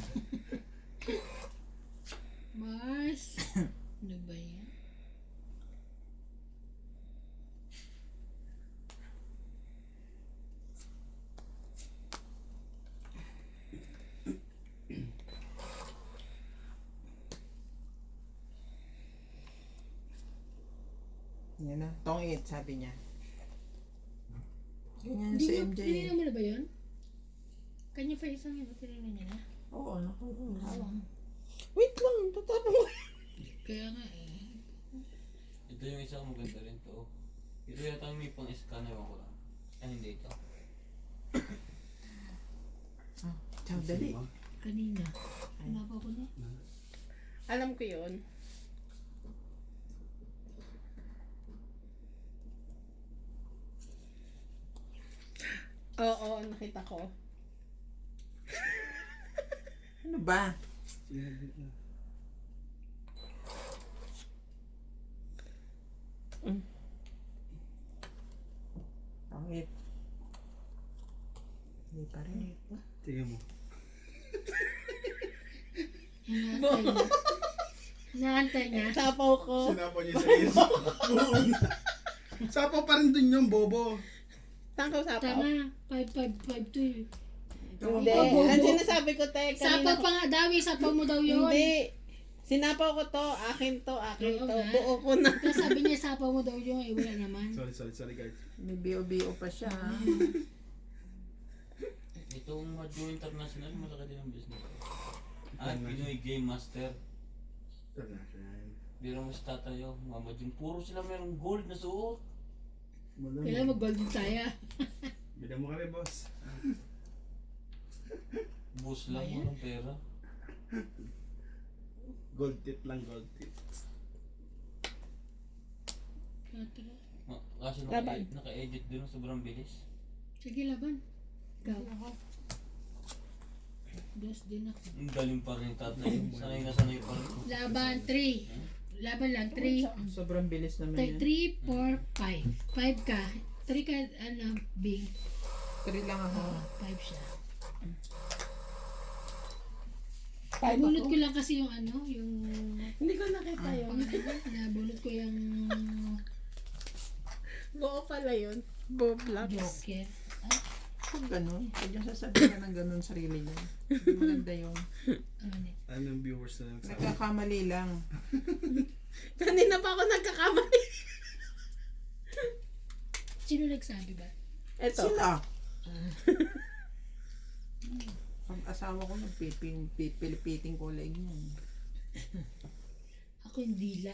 [SPEAKER 3] Mars. Ano ba yan?
[SPEAKER 1] Yan na. Tong 8, sabi niya. Ganyan
[SPEAKER 3] Hindi
[SPEAKER 1] si
[SPEAKER 3] mo,
[SPEAKER 1] MJ.
[SPEAKER 3] tinignan mo na ba yun? Kanya pa isang yun, tinignan niya na.
[SPEAKER 1] Oo, naku.
[SPEAKER 3] Awang.
[SPEAKER 1] Wait lang, tatapos mo.
[SPEAKER 3] Kaya nga eh.
[SPEAKER 4] Ito yung isang maganda rin to. Ito yata may pang-scan na ko lang. Ay, hindi ito.
[SPEAKER 1] Ciao, dali.
[SPEAKER 3] Kanina. Hanap ako na.
[SPEAKER 2] Alam ko yun. Oo, nakita ko.
[SPEAKER 1] Ano ba? Tong 8. Hindi pa rin.
[SPEAKER 5] Tingnan mo.
[SPEAKER 3] Hinaantay niya. Hinaantay niya.
[SPEAKER 2] Sapaw ko.
[SPEAKER 5] Sinapaw niya sa iyo. Sapaw pa rin dun yung bobo.
[SPEAKER 2] Tangkaw sapaw.
[SPEAKER 3] Tama. 5552 eh.
[SPEAKER 2] Hindi.
[SPEAKER 3] Bobo.
[SPEAKER 2] Ang sinasabi ko, te,
[SPEAKER 3] Sapaw
[SPEAKER 2] kanina
[SPEAKER 3] pa nga daw eh. Sapaw mo daw yun.
[SPEAKER 2] Hindi. Sinapaw ko to, akin to, akin
[SPEAKER 3] Oo
[SPEAKER 2] to.
[SPEAKER 3] nga.
[SPEAKER 2] Buo ko na.
[SPEAKER 3] Kaya sabi niya sapaw mo daw yun eh. Wala naman.
[SPEAKER 5] Sorry guys.
[SPEAKER 1] May BO-BO pa siya. Ha?
[SPEAKER 4] Itong Madyo International, malaki din ang business. At Pinoy Game Master. Biro mo sa tatayo, Mama Jun. Puro sila merong gold na suot.
[SPEAKER 3] Kailangan mag-gold din tayo.
[SPEAKER 5] Bila mo kami boss.
[SPEAKER 4] Boss lang mo ng pera.
[SPEAKER 5] Gold tip lang, gold tip.
[SPEAKER 4] Kasi
[SPEAKER 2] Laban.
[SPEAKER 4] naka-edit din ng sobrang bilis.
[SPEAKER 3] Sige, laban. Ikaw. Dos din ako.
[SPEAKER 4] Ang galing pa rin tatay. Sanay na sanay pa rin.
[SPEAKER 3] Laban 3. Laban lang. 3,
[SPEAKER 1] Sobrang bilis naman yan.
[SPEAKER 3] 3, 4, 5. 5 ka. 3 ka, Bing.
[SPEAKER 1] 3 lang ako.
[SPEAKER 3] 5 siya.
[SPEAKER 2] Five
[SPEAKER 3] Bunot
[SPEAKER 2] ako.
[SPEAKER 3] ko lang kasi yung yung...
[SPEAKER 2] Hindi ko nakita yun.
[SPEAKER 3] Nabunot ko yung
[SPEAKER 2] Buo pala yun. Boblox.
[SPEAKER 3] joker.
[SPEAKER 1] Kung ganun, huwag yung sasabihin ng ganun sarili niya. Hindi maganda yun.
[SPEAKER 3] Ano yun?
[SPEAKER 5] Anong viewers na lang sa
[SPEAKER 1] Nagkakamali lang.
[SPEAKER 2] Kanina pa ako nagkakamali.
[SPEAKER 3] Sino nagsabi ba?
[SPEAKER 2] Ito.
[SPEAKER 1] Sila. Ang asawa ko nagpipilipiting ko leg niyan.
[SPEAKER 3] Ako yung dila.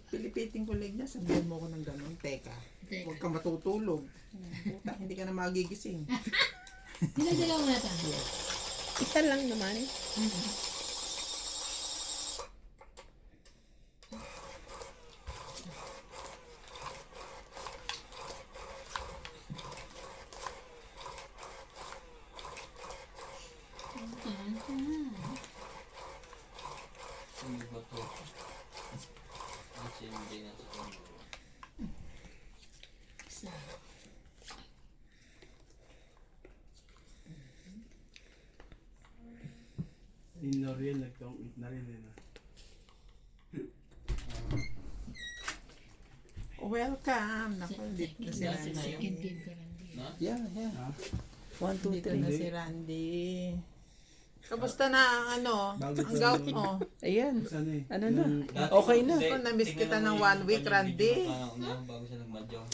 [SPEAKER 1] Pilipiting ko leg niya, sabihan mo ko ng ganun. Teka, huwag ka matutulog. Puta, hindi ka na magigising.
[SPEAKER 3] Dinadala mo na tayo.
[SPEAKER 2] Isa lang naman.
[SPEAKER 4] Ano ba to? Si MJ na sa kanya.
[SPEAKER 3] Isa.
[SPEAKER 5] in Noriel, nag-eat na rin eh.
[SPEAKER 1] Welcome! Naku, dito na si Randy.
[SPEAKER 3] Second game ka lang din.
[SPEAKER 4] Na?
[SPEAKER 5] Ha?
[SPEAKER 6] 1, 2,
[SPEAKER 1] Dito na
[SPEAKER 6] 3.
[SPEAKER 1] si Randy. Kamusta na ang
[SPEAKER 5] Bago
[SPEAKER 1] ang
[SPEAKER 5] pa
[SPEAKER 1] gout
[SPEAKER 5] yun.
[SPEAKER 1] mo?
[SPEAKER 6] Ayan.
[SPEAKER 5] Saan eh?
[SPEAKER 6] Ano na?
[SPEAKER 4] Dati-
[SPEAKER 6] Okay na.
[SPEAKER 4] Hindi,
[SPEAKER 1] Ako, na-miss
[SPEAKER 4] tingnan
[SPEAKER 1] kita
[SPEAKER 4] mo
[SPEAKER 1] ng
[SPEAKER 4] yung
[SPEAKER 1] 1 week,
[SPEAKER 4] kanyang
[SPEAKER 1] Randy.
[SPEAKER 4] video na una, bago siya nagmadyong.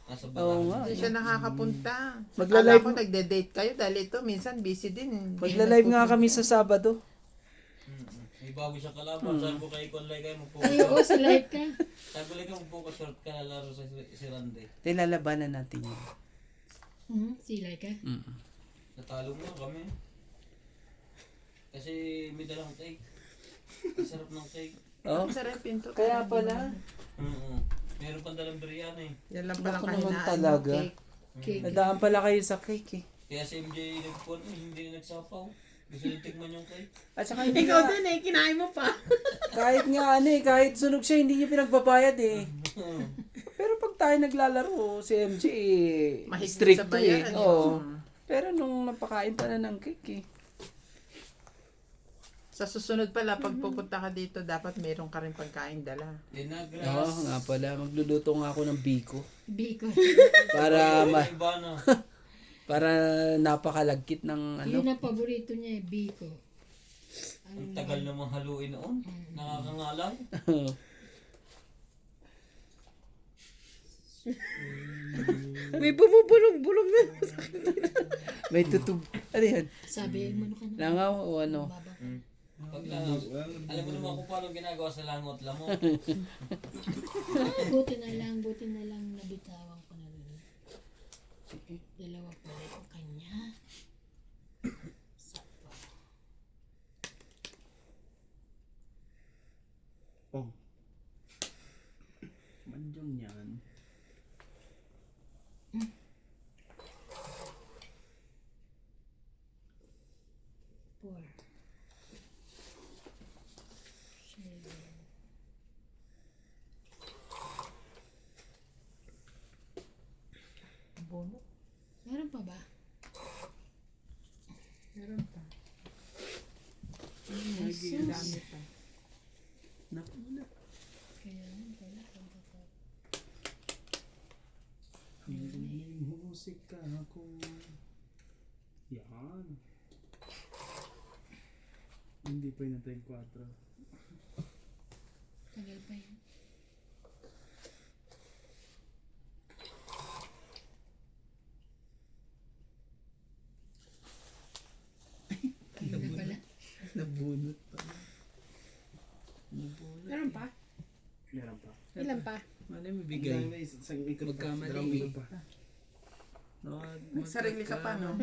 [SPEAKER 4] Nasa
[SPEAKER 6] Oo
[SPEAKER 4] Batangas.
[SPEAKER 6] nga.
[SPEAKER 1] Hindi siya nakakapunta.
[SPEAKER 6] Magla-live-
[SPEAKER 1] Akala ko nagde-date kayo dahil ito minsan busy din.
[SPEAKER 6] Magla-live nga kami sa Sabado.
[SPEAKER 4] May bago siya kalaban. Sabi ko kay Conlay kayo
[SPEAKER 3] Ay, oo, sa live ka.
[SPEAKER 4] Sabi ko lang magpo short ka lalaro sa si Randy.
[SPEAKER 6] Nilalabanan natin yun.
[SPEAKER 3] Silay ka.
[SPEAKER 4] Natalo mo kami. Kasi may dalang cake. Ang sarap ng cake.
[SPEAKER 6] Oh,
[SPEAKER 1] Ang sarap pinto.
[SPEAKER 6] kaya pala.
[SPEAKER 4] Meron pang dalang biryani.
[SPEAKER 1] Yan lang pala
[SPEAKER 6] Naku naman
[SPEAKER 1] kahinaan
[SPEAKER 6] talaga.
[SPEAKER 1] mo, cake.
[SPEAKER 3] Cake.
[SPEAKER 6] Nadaan pala kayo sa cake eh.
[SPEAKER 4] Kaya si MJ nagpon, hindi nagsapaw. Gusto niya tikman yung cake.
[SPEAKER 6] At saka hindi
[SPEAKER 2] Ikaw
[SPEAKER 6] nga,
[SPEAKER 2] din eh, kinain mo pa.
[SPEAKER 6] kahit nga kahit sunog siya, hindi niya pinagbabayad eh. Pero pag tayo naglalaro, si MJ
[SPEAKER 1] Mahigpit
[SPEAKER 6] strict
[SPEAKER 1] sa
[SPEAKER 6] to eh.
[SPEAKER 1] bayaran,
[SPEAKER 6] Oo.
[SPEAKER 1] yun.
[SPEAKER 6] Pero nung napakain pa na ng cake eh.
[SPEAKER 1] Sa susunod pala, pag pupunta ka dito, dapat meron ka rin pagkain dala.
[SPEAKER 4] Dinagras.
[SPEAKER 6] Oo nga pala, magluluto nga ako ng biko.
[SPEAKER 3] Biko.
[SPEAKER 6] Para
[SPEAKER 4] Iba na.
[SPEAKER 6] para napakalagkit ng ano.
[SPEAKER 3] Yun ang paborito niya eh, Biko.
[SPEAKER 4] Ang tagal namang haluin noon. Nakakangalay.
[SPEAKER 2] May bumubulong-bulong na.
[SPEAKER 6] May tutub. Ano yan?
[SPEAKER 3] Sabi, ano ka na?
[SPEAKER 6] Langaw o ano?
[SPEAKER 3] Baba.
[SPEAKER 4] Pag langaw. Alam mo naman kung paano ginagawa sa langot lamok.
[SPEAKER 3] Buti na lang nabitawan ko na rin. Dalawa pala yung kanya. Sapa.
[SPEAKER 5] Oh. Manjong yan.
[SPEAKER 3] Four. Seven.
[SPEAKER 1] Bunot.
[SPEAKER 3] Meron pa ba?
[SPEAKER 1] Meron pa.
[SPEAKER 3] Jesus.
[SPEAKER 1] Dami pa.
[SPEAKER 6] Naku na.
[SPEAKER 3] Kaya naman pala.
[SPEAKER 5] May musika ako. Yan. Hindi pa yun natin 4.
[SPEAKER 3] Tagal pa yun. Ano na pala?
[SPEAKER 6] Nabunot pa.
[SPEAKER 2] Meron pa?
[SPEAKER 5] Meron pa.
[SPEAKER 2] Ilan pa?
[SPEAKER 6] Ano yung bibigay?
[SPEAKER 5] Isang ikot pa.
[SPEAKER 6] Magkamali.
[SPEAKER 5] Dalawang ikot pa.
[SPEAKER 6] No,
[SPEAKER 1] Nagsarili ka pa, no?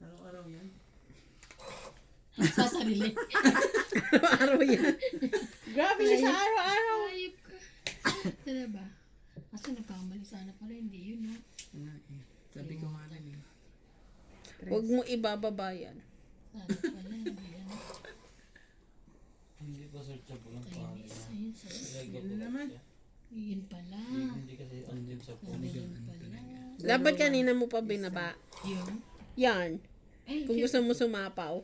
[SPEAKER 6] Araw-araw yan.
[SPEAKER 3] Sasarili.
[SPEAKER 2] Araw yan. Grabe siya sa araw-araw.
[SPEAKER 3] Ayop ka. Tala ba? Kasi nagkamali sana pala. Hindi yun, no?
[SPEAKER 6] Sabi ko nga rin eh.
[SPEAKER 2] Huwag mo ibababa yan.
[SPEAKER 3] Sana pala. Hindi yan.
[SPEAKER 4] Searchable ang pangalan
[SPEAKER 3] Kainis.
[SPEAKER 4] niya.
[SPEAKER 3] Ayun, sa
[SPEAKER 4] Lego
[SPEAKER 6] Ano
[SPEAKER 4] po
[SPEAKER 6] naman?
[SPEAKER 4] siya.
[SPEAKER 3] Yun pala.
[SPEAKER 4] Hindi kasi andyan sa phone.
[SPEAKER 3] Yun pala.
[SPEAKER 2] Dapat kanina mo pa binaba.
[SPEAKER 3] Yun.
[SPEAKER 2] Yan.
[SPEAKER 3] Ay,
[SPEAKER 2] Kung gusto mo sumapaw.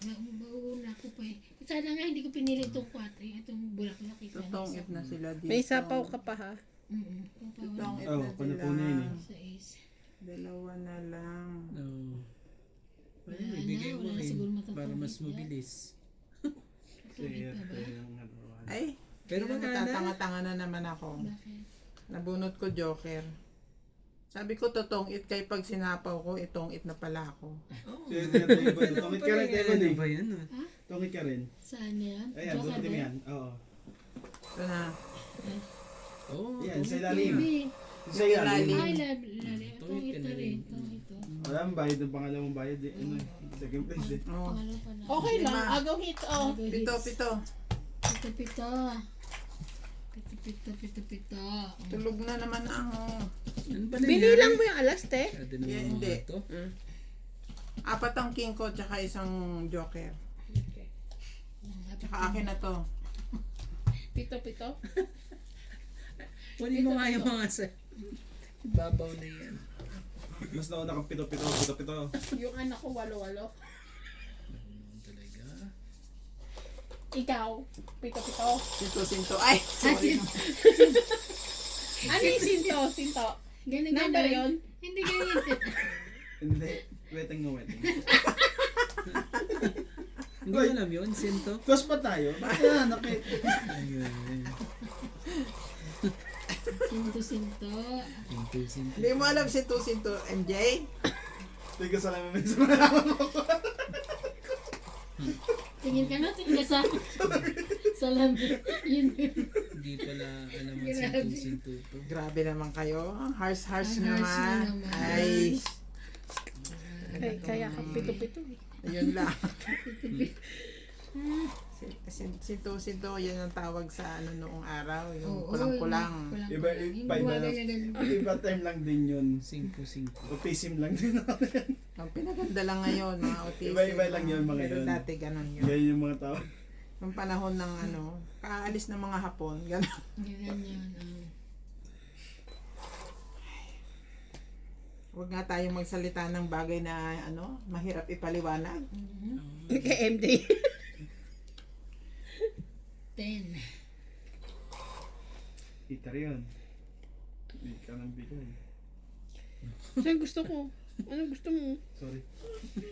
[SPEAKER 3] Mauna ko pa eh. Sana nga hindi ko pinili itong 4. Itong bulaklak.
[SPEAKER 1] Totoong it na sila dito.
[SPEAKER 2] May sapaw ka pa ha.
[SPEAKER 1] Totoong it
[SPEAKER 5] Oh,
[SPEAKER 1] na
[SPEAKER 5] kung
[SPEAKER 1] sila.
[SPEAKER 5] napunin yun eh.
[SPEAKER 3] Sa is.
[SPEAKER 1] Dalawa na lang.
[SPEAKER 6] No.
[SPEAKER 3] Wala
[SPEAKER 6] Ayun,
[SPEAKER 3] na,
[SPEAKER 6] ibigay mo
[SPEAKER 3] wala na
[SPEAKER 6] rin
[SPEAKER 3] siguro matutulog
[SPEAKER 6] para mas
[SPEAKER 3] yan.
[SPEAKER 6] mabilis.
[SPEAKER 3] Tubig pa ba?
[SPEAKER 1] Ay,
[SPEAKER 6] Pero
[SPEAKER 1] pero
[SPEAKER 6] maganda.
[SPEAKER 1] natatanga-tanga na naman ako.
[SPEAKER 3] Bakit?
[SPEAKER 1] Nabunot ko joker. Sabi ko totoong it kay pag sinapaw ko, itong it na pala ako.
[SPEAKER 5] Tungit ka rin, Evan
[SPEAKER 6] Ano
[SPEAKER 5] eh.
[SPEAKER 6] ba yan?
[SPEAKER 5] Tungit ka rin.
[SPEAKER 3] Saan yan?
[SPEAKER 5] Ayan,
[SPEAKER 3] Joker
[SPEAKER 5] bunutin mo
[SPEAKER 3] din?
[SPEAKER 5] yan. Oo.
[SPEAKER 1] Ito na.
[SPEAKER 6] Oo.
[SPEAKER 5] Yan, sa
[SPEAKER 3] Baby.
[SPEAKER 5] ilalim. Sa ilalim.
[SPEAKER 3] Ay, lali. Itong
[SPEAKER 6] Tuwid ka
[SPEAKER 3] ito
[SPEAKER 6] na
[SPEAKER 3] rin.
[SPEAKER 6] rin.
[SPEAKER 3] Itong ito.
[SPEAKER 5] Wala ang bayad ng pangalawang bayad eh. Ano eh. Second place eh.
[SPEAKER 1] Oh.
[SPEAKER 3] Pangalawa pa na.
[SPEAKER 2] Okay lang.
[SPEAKER 1] Lima.
[SPEAKER 2] Agaw hit oh.
[SPEAKER 1] Pito, pito.
[SPEAKER 3] Pito. Pito.
[SPEAKER 1] Tulog na naman ako.
[SPEAKER 6] Ano ba na yan?
[SPEAKER 2] Binilang mo yung alas te.
[SPEAKER 6] Masyado naman
[SPEAKER 1] Yeah,
[SPEAKER 6] mga
[SPEAKER 1] hindi.
[SPEAKER 6] to.
[SPEAKER 1] Apat ang king ko, tsaka isang joker. Tsaka akin na to.
[SPEAKER 2] Pito.
[SPEAKER 6] Kunin mo nga yung mga sa babaw na yan.
[SPEAKER 5] Mas nauna kang pito.
[SPEAKER 2] Yung anak ko walo-walo.
[SPEAKER 6] Ano talaga?
[SPEAKER 2] Ikaw. Pito.
[SPEAKER 1] Sinto. Ay, sorry.
[SPEAKER 2] Ano yung sinto?
[SPEAKER 3] Ganun.
[SPEAKER 2] Number yun?
[SPEAKER 3] Hindi ganyan.
[SPEAKER 5] Hindi. Weteng na weteng.
[SPEAKER 6] Hindi mo alam yun, Sinto?
[SPEAKER 5] Close pa tayo? Bakit nakit?
[SPEAKER 6] Ayun.
[SPEAKER 3] Sinto.
[SPEAKER 6] Sinto.
[SPEAKER 1] Hindi mo alam sinto, MJ?
[SPEAKER 5] Teka sa lamin sa malaman mo.
[SPEAKER 3] Tingin ka sa salamin. Yun.
[SPEAKER 6] Hindi pala alam ang Sinto to.
[SPEAKER 1] Grabe naman kayo. Harsh
[SPEAKER 3] Ang harsh
[SPEAKER 1] naman.
[SPEAKER 3] naman.
[SPEAKER 1] Ay,
[SPEAKER 2] Kaya ka pito.
[SPEAKER 1] ayun lang. Sinto, yan ang tawag sa ano noong araw. Yung kulang-kulang.
[SPEAKER 5] Iba term lang din yun.
[SPEAKER 6] 5.
[SPEAKER 5] Autism lang din natin.
[SPEAKER 1] Ang pinaganda lang ngayon, mga autism.
[SPEAKER 5] Iba-iba lang yun, mga
[SPEAKER 1] Pero
[SPEAKER 5] yun.
[SPEAKER 1] dati ganun yun.
[SPEAKER 5] Ganyan yung mga tao.
[SPEAKER 1] Yung panahon ng ano, kaalis ng mga Hapon, ganun.
[SPEAKER 3] Ganyan.
[SPEAKER 1] Huwag nga tayong magsalita ng bagay na ano, mahirap ipaliwanag.
[SPEAKER 2] Kay MD.
[SPEAKER 3] 10.
[SPEAKER 5] Peter yun. Hindi ka nang bigay.
[SPEAKER 2] Saan gusto ko? Ano gusto mo?
[SPEAKER 5] Sorry.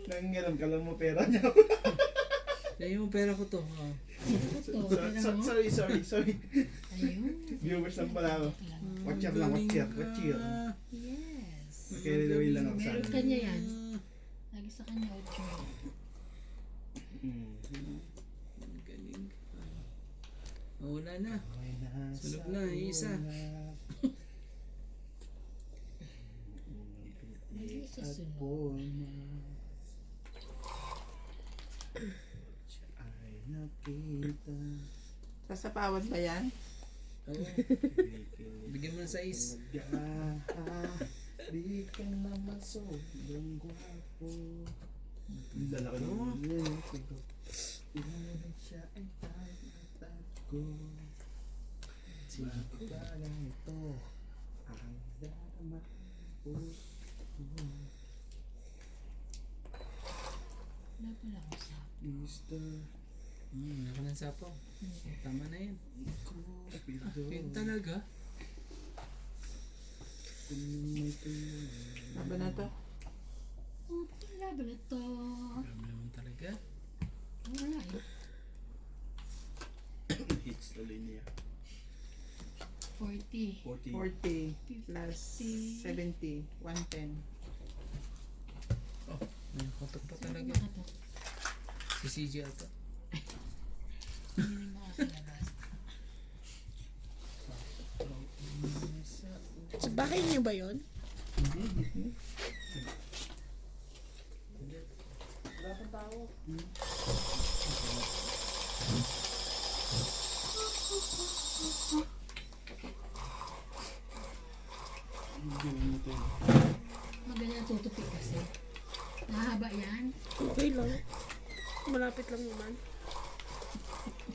[SPEAKER 5] Nangiram ka lang mo pera niya.
[SPEAKER 6] Kaya yung pera ko to. Oh.
[SPEAKER 5] Sorry.
[SPEAKER 3] Ayun.
[SPEAKER 5] Viewers lang pala ako. Watch lang.
[SPEAKER 3] Yes.
[SPEAKER 5] Carried away lang ako sa
[SPEAKER 3] Meron
[SPEAKER 5] akin.
[SPEAKER 3] kanya yan. Lagi sa kanya 8.
[SPEAKER 6] Galing. Oh, wala na. Sunog na, isa.
[SPEAKER 3] Ay, susunod.
[SPEAKER 5] Ay nakita.
[SPEAKER 1] Sasapawan ba yan?
[SPEAKER 6] Oo. Bigyan mo ng 6.
[SPEAKER 5] Di ka naman sobrang gwapo. Lalaki
[SPEAKER 6] Oo.
[SPEAKER 5] naman. Ilan siya ay tatat ko. Bagay ito ang darama ko.
[SPEAKER 3] Wala pala ako sa
[SPEAKER 5] Mister
[SPEAKER 6] Wala ka ng sapaw. Tama na yan.
[SPEAKER 5] Cupido.
[SPEAKER 6] Yun talaga.
[SPEAKER 1] Laban na to.
[SPEAKER 3] Wala ba na to?
[SPEAKER 6] Alam naman talaga.
[SPEAKER 3] Wala eh.
[SPEAKER 5] Hits the linya.
[SPEAKER 3] 40.
[SPEAKER 5] 40.
[SPEAKER 1] 40 plus 70, 110.
[SPEAKER 6] May katok pa
[SPEAKER 3] Saan
[SPEAKER 6] talaga.
[SPEAKER 3] makatok?
[SPEAKER 6] Si CJ ata.
[SPEAKER 3] Hindi makakalabas.
[SPEAKER 2] Sa bahay niyo ba yun?
[SPEAKER 3] Magaling tutupik kasi. Mahaba yan.
[SPEAKER 2] Okay lang. Malapit lang naman.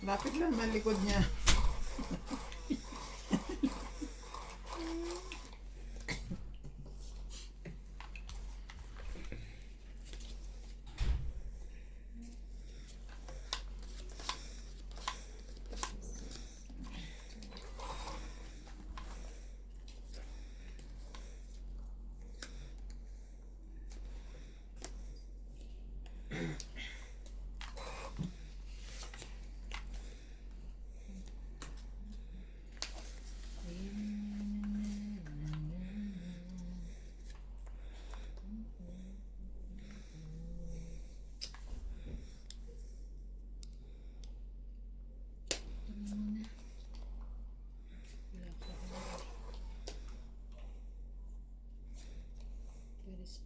[SPEAKER 1] Lapit lang man likod niya.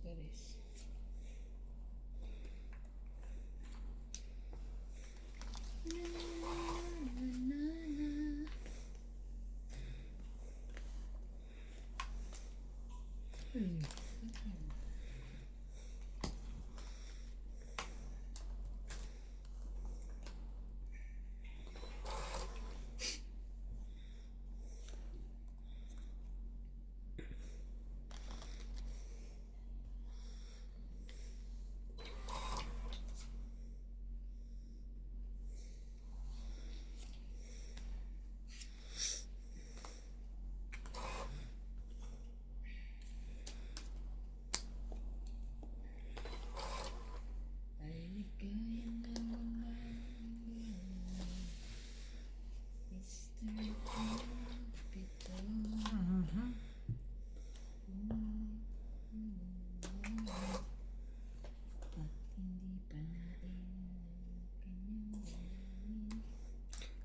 [SPEAKER 3] Paris.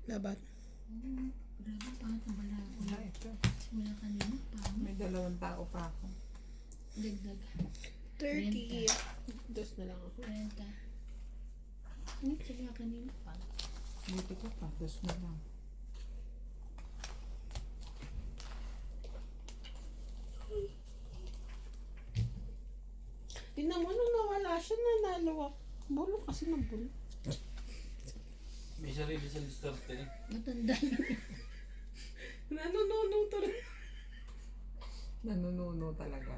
[SPEAKER 2] Labat.
[SPEAKER 3] Grabe, pangat na bala ako.
[SPEAKER 1] Wala ito.
[SPEAKER 3] Simula kanina, pangat.
[SPEAKER 1] May 2 tao pa ako.
[SPEAKER 3] Dagdag.
[SPEAKER 2] 30. Dos na lang ako.
[SPEAKER 3] 30. Ano simula kanina, pangat.
[SPEAKER 1] Dito ko pa. 2 na lang.
[SPEAKER 2] Tingnan mo nung nawala siya, nanalo ako. Bulok kasi ng bulok.
[SPEAKER 4] May sarili sa listarte.
[SPEAKER 3] Matanda.
[SPEAKER 2] Nanununo to rin.
[SPEAKER 1] Nanununo talaga.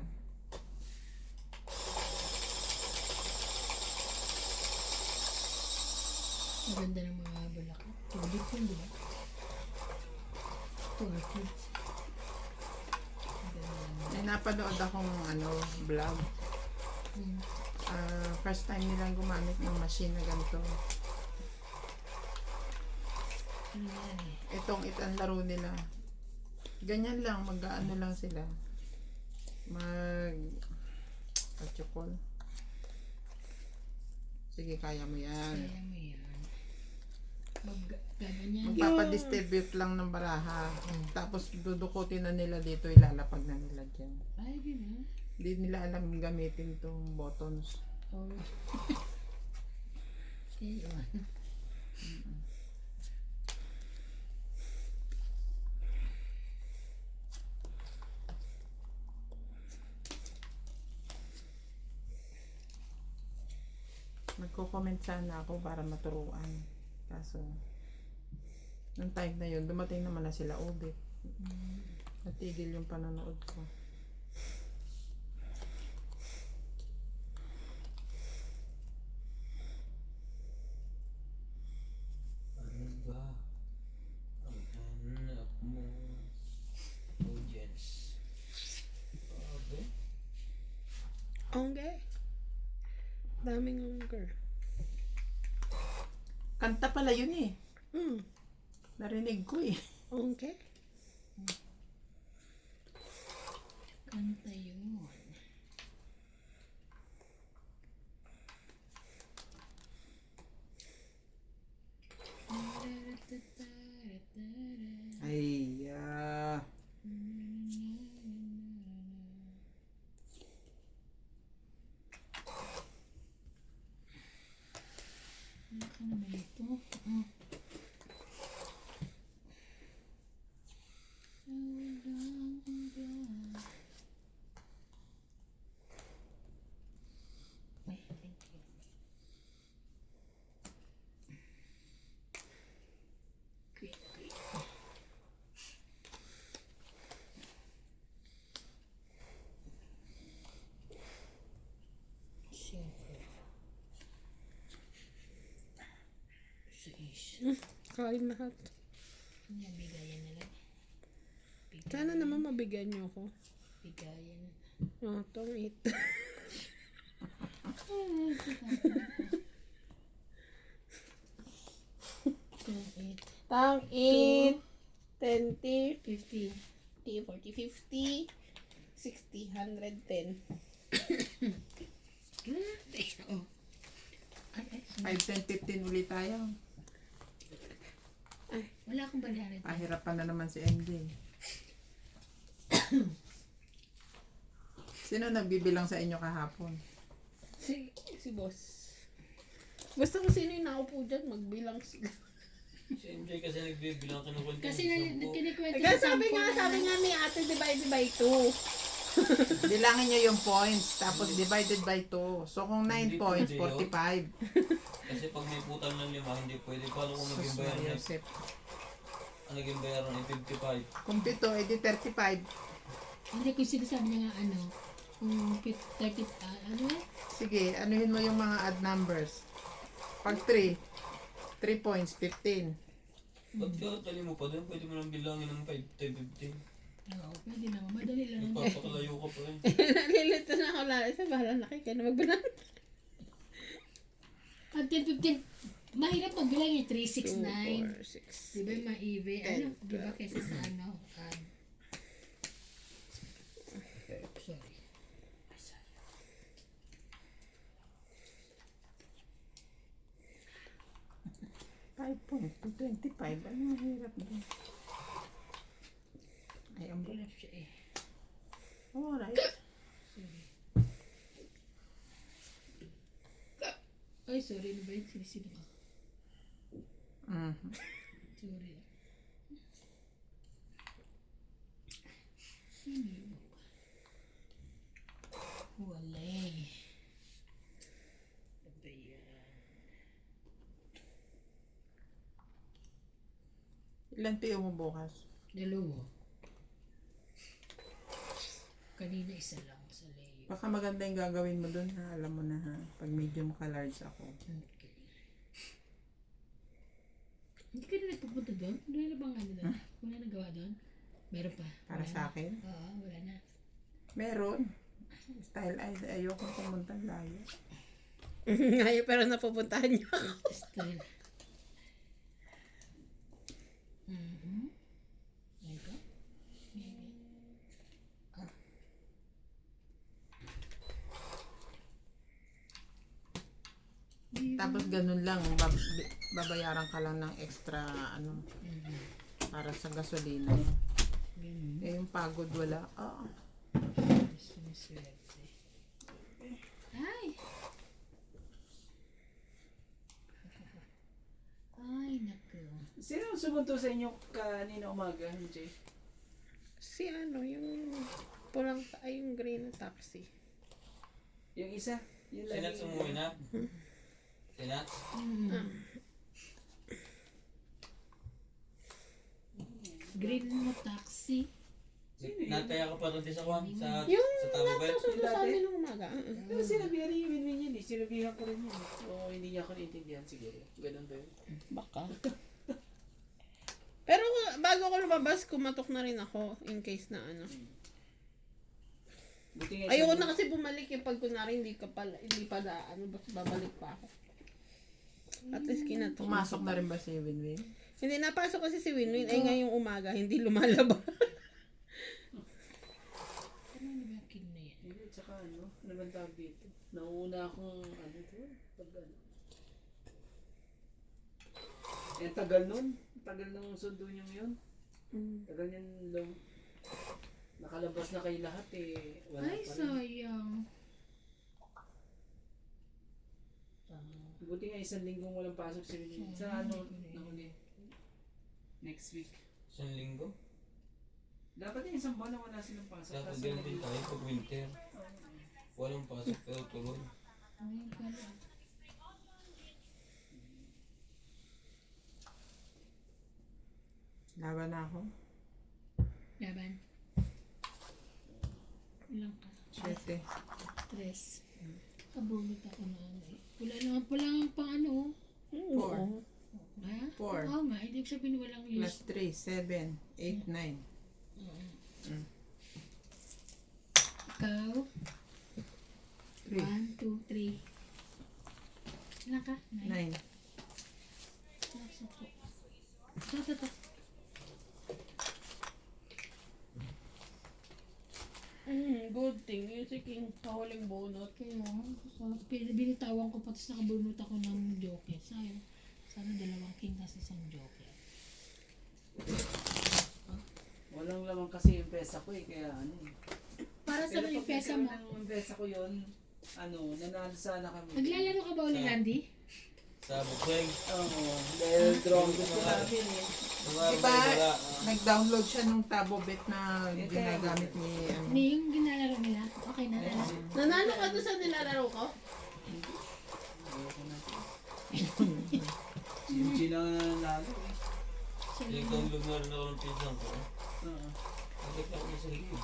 [SPEAKER 3] Maganda ng mga bulaklak. Tulip yun, di ba? Tulip.
[SPEAKER 1] May napanood akong vlog. First time nilang gumamit ng machine na ganito. Itong ang laro nila. Ganyan lang, mag-ano lang sila. What you call? Sige, kaya mo yan.
[SPEAKER 3] Kaya mo yan. Gaganyan.
[SPEAKER 1] Magpapadistribute lang ng baraha. Tapos dudukutin na nila dito, ilalapag na nila dyan.
[SPEAKER 3] Ay, gano'n.
[SPEAKER 1] Hindi nila alam gamitin tong buttons.
[SPEAKER 3] Oh. Okay,
[SPEAKER 1] Magko-comment sana ako para maturuan. Kaso, nung time na yun, dumating naman na sila ulit. Natigil yung panonood ko.
[SPEAKER 4] Ano ba ang hanap mo? Audience. Okay.
[SPEAKER 2] Okay. Daming ongger.
[SPEAKER 1] Kanta pala yun eh.
[SPEAKER 2] Hmm.
[SPEAKER 1] Narinig ko eh.
[SPEAKER 2] Okay.
[SPEAKER 3] kanta yun.
[SPEAKER 1] Ay,
[SPEAKER 3] Ano ka naman ito? Oh. Ay, thank you.
[SPEAKER 2] Kain lahat.
[SPEAKER 3] Yan, bigayan na lang.
[SPEAKER 2] Sana naman mabigyan niyo ako.
[SPEAKER 3] Bigayan.
[SPEAKER 2] Oh, tong 8. Tang 8. 10,
[SPEAKER 3] 50.
[SPEAKER 2] 40, 50, 60, 110.
[SPEAKER 3] Grabe. Oh. Ay,
[SPEAKER 1] 5, 10, 15 ulit tayo.
[SPEAKER 3] wala akong balaran.
[SPEAKER 1] Pahirapan na naman si MJ. Sino nagbibilang sa inyo kahapon?
[SPEAKER 2] Si boss. Basta kung sino yung nakaupo dyan, magbilang sila.
[SPEAKER 4] Si MJ kasi nagbibilang kinukwento.
[SPEAKER 3] Kasi kinikwento
[SPEAKER 2] Kaya
[SPEAKER 3] sa
[SPEAKER 2] sabi nga ni ate, divide by 2.
[SPEAKER 1] Bilangin nyo yung points, tapos divided by 2. So kung 9
[SPEAKER 4] Hindi
[SPEAKER 1] points,
[SPEAKER 4] pwede yun.
[SPEAKER 1] 45.
[SPEAKER 4] Kasi pag may putang ng 5, hindi pwede. Paano kung naging
[SPEAKER 1] Sus,
[SPEAKER 4] bayaran
[SPEAKER 1] Maria
[SPEAKER 4] ng,
[SPEAKER 1] Josep.
[SPEAKER 4] naging bayaran ng 55?
[SPEAKER 1] Kung 7, edi 35.
[SPEAKER 3] Hindi ko sinasabi niya nga ano. 30, ano eh?
[SPEAKER 1] Sige, anuhin mo yung mga odd numbers. Pag 3 points, 15.
[SPEAKER 4] Ba't ka tali mo pa doon? Pwede mo lang bilangin ng 5, 10, 15.
[SPEAKER 3] Oo, pwede naman. Madali lang.
[SPEAKER 4] Nagpapakalayo ka pa rin.
[SPEAKER 2] Nalilito na ako lalo. Sa bahala na kayo na magbilang.
[SPEAKER 3] Pag 10, 15, mahirap magbilang yung 3, 6, 9.
[SPEAKER 2] 6.
[SPEAKER 3] Di ba yung maive? Ano? Di ba kaysa sa ano? Sorry.
[SPEAKER 1] 5 points to 25. Ano mahirap doon? Ay, ang bulat.
[SPEAKER 3] Hirap siya eh.
[SPEAKER 1] Alright.
[SPEAKER 3] Sorry. Ay, sorry. Ano ba yun? Sinisino ko?
[SPEAKER 1] Mhm.
[SPEAKER 3] Sorry. Sino yun? Wala eh. Ano ba yan?
[SPEAKER 1] Ilan tiyo mo bukas?
[SPEAKER 3] Dalawa. Kanina isa lang sa Leo.
[SPEAKER 1] Baka maganda yung gagawin mo doon ha. Alam mo na ha. Pag medium ka large ako.
[SPEAKER 3] Okay. Hindi ka na nagpupunta doon? Wala na bang ano doon? Wala na gawa doon? Meron pa?
[SPEAKER 1] Para
[SPEAKER 3] Wala
[SPEAKER 1] sa
[SPEAKER 3] na?
[SPEAKER 1] akin?
[SPEAKER 3] Oo, wala na.
[SPEAKER 1] Meron. Style ay ayoko pumunta layo.
[SPEAKER 2] Ngayon, pero napupuntahan niyo ako.
[SPEAKER 3] Style. Ito?
[SPEAKER 1] Tapos ganun lang. Babayaran ka lang ng extra ano para sa gasolina.
[SPEAKER 3] Ganun.
[SPEAKER 1] Eh yung pagod wala. Oo.
[SPEAKER 3] Siniswerte. Ay! Ay, naku.
[SPEAKER 6] Sino sumunto sa inyo kanina umaga, MJ?
[SPEAKER 2] Si ano, yung pulang, ay yung green na taxi.
[SPEAKER 6] Yung isa? Yung
[SPEAKER 4] Sinat sumuwi na? Sinat?
[SPEAKER 3] Green na taxi.
[SPEAKER 4] Nataya ka pa rin sa kwan? Sa
[SPEAKER 2] Yung
[SPEAKER 4] Tabo ba?
[SPEAKER 2] nagsusundo sa amin nung umaga.
[SPEAKER 6] Pero sinabihan ni Winwin yun eh. Sinabihan ko rin yun. So, hindi niya ako naintindihan siguro. Ganun ba yun?
[SPEAKER 2] Baka. Pero bago ko lumabas, kumatok na rin ako in case na ano.
[SPEAKER 6] Buti nga
[SPEAKER 2] Ayoko
[SPEAKER 6] isang-
[SPEAKER 2] na kasi bumalik yung pag kunwari hindi pa ano, babalik pa ako. At least kinatok.
[SPEAKER 1] Pumasok na rin ba si Winwin?
[SPEAKER 2] Hindi napasok kasi si Winwin ay ngayong umaga, hindi lumalabas.
[SPEAKER 3] Ano na ba yung kid na yan?
[SPEAKER 6] Hindi, tsaka ano bang tawag dito? Nauuna akong ano to? Pag ano. Eh, tagal nun. Tagal nung sundo niyo yun. Tagal niyan long. Nakalabas na kayo lahat eh. Wala
[SPEAKER 3] Ay,
[SPEAKER 6] pa rin.
[SPEAKER 3] sayang.
[SPEAKER 6] Buti nga isang linggong walang pasok si Winwin. Sa ano, nahuli. Next week.
[SPEAKER 4] Isang linggo?
[SPEAKER 6] Dapat yung isang buwan na wala silang pasok.
[SPEAKER 4] Dapat
[SPEAKER 6] Kasi
[SPEAKER 4] ganun din tayo pag winter. Walang pasok pero tuloy.
[SPEAKER 3] Ay, gano'n.
[SPEAKER 1] Laban na ako.
[SPEAKER 3] Laban. Ilang ka?
[SPEAKER 1] 7.
[SPEAKER 3] 3. Kabunot ako na ano eh. Wala naman pala ang pang ano.
[SPEAKER 2] Oo.
[SPEAKER 3] Ha?
[SPEAKER 1] 4.
[SPEAKER 3] Oo nga, hindi ko sabihin walang
[SPEAKER 1] Plus
[SPEAKER 3] use.
[SPEAKER 1] 3, 7, 8, 9.
[SPEAKER 3] Ikaw,
[SPEAKER 1] 3,
[SPEAKER 3] 1, 2, 3. Ilan ka? 9.
[SPEAKER 1] 9.
[SPEAKER 3] Ito.
[SPEAKER 2] Good thing. Yung si King, kahuling bunot.
[SPEAKER 3] Kaya, binitawan ko pa, tapos nakabunot ako ng joker. Sana dalawang king kasi isang joker.
[SPEAKER 6] Walang laman kasi yung pesa ko eh, kaya ano eh.
[SPEAKER 3] Para sa
[SPEAKER 6] Pero
[SPEAKER 3] yung
[SPEAKER 6] pag
[SPEAKER 3] pesa mo.
[SPEAKER 6] nagkaroon ng pesa ko yun, nanalo sana kami.
[SPEAKER 3] Naglalaro ka ba ulit, Randy?
[SPEAKER 4] Sa bukweng.
[SPEAKER 6] Oo, dahil draw ang gusto namin eh.
[SPEAKER 1] Diba, nag-download siya nung Tabobet na ginagamit ni
[SPEAKER 3] Hindi, yung ginalaro nila. Okay na.
[SPEAKER 2] Nanalo ka doon sa nilalaro ko?
[SPEAKER 6] Simchi na nanalo eh.
[SPEAKER 4] Yung download na rin ako ng pinsan ko.
[SPEAKER 6] Oo.
[SPEAKER 4] Nagkakita ko sa libo.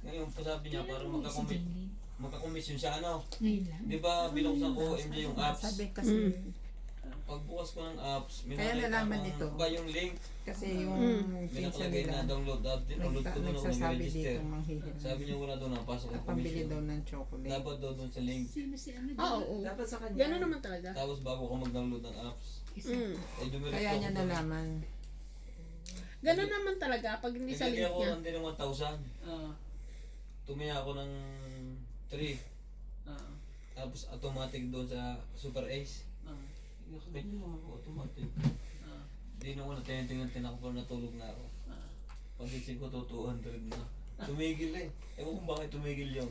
[SPEAKER 4] Ngayon pa sabi niya, para
[SPEAKER 3] Si Jane.
[SPEAKER 4] magkakomisyon siya ano.
[SPEAKER 3] Ngayon lang.
[SPEAKER 4] Di ba binuksan ko MJ yung apps?
[SPEAKER 1] Sabi kasi,
[SPEAKER 4] Pagbukas ko ng apps, may
[SPEAKER 1] Kaya
[SPEAKER 4] nakita
[SPEAKER 1] nalaman
[SPEAKER 4] akong
[SPEAKER 1] nito.
[SPEAKER 4] ba yung link.
[SPEAKER 1] kasi yung
[SPEAKER 4] May
[SPEAKER 1] pinsan
[SPEAKER 4] nakalagay
[SPEAKER 1] nila,
[SPEAKER 4] na download app. Download ko doon ako
[SPEAKER 1] nagsasabi
[SPEAKER 4] nag-register.
[SPEAKER 1] dito manghihirap.
[SPEAKER 4] Sabi niya wala doon, napasok ang
[SPEAKER 1] Pambili
[SPEAKER 4] commission.
[SPEAKER 1] daw ng chocolate.
[SPEAKER 4] Dapat daw doon sa link.
[SPEAKER 3] Sino si ano?
[SPEAKER 2] Oo.
[SPEAKER 6] Dapat sa kanya.
[SPEAKER 2] Gano'n naman talaga.
[SPEAKER 4] Tapos bago ka mag-download ng apps, eh dumiretso
[SPEAKER 1] Kaya niya
[SPEAKER 4] ako doon.
[SPEAKER 1] nalaman.
[SPEAKER 2] Gano'n naman talaga pag hindi sa
[SPEAKER 4] Naglagay
[SPEAKER 2] link
[SPEAKER 4] ako
[SPEAKER 2] niya.
[SPEAKER 4] ng din ng 1,000.
[SPEAKER 6] Oo.
[SPEAKER 4] Tumaya ako ng 3.
[SPEAKER 6] Oo.
[SPEAKER 4] Tapos automatic doon sa Super Ace.
[SPEAKER 6] Oo.
[SPEAKER 4] Ganyan naman ako, automatic.
[SPEAKER 6] Oo.
[SPEAKER 4] Di na ako natingin-tingin, tinakbo, natulog na ako. Pagising ko to 200 na. Tumigil eh. Ewan kung bakit tumigil yun.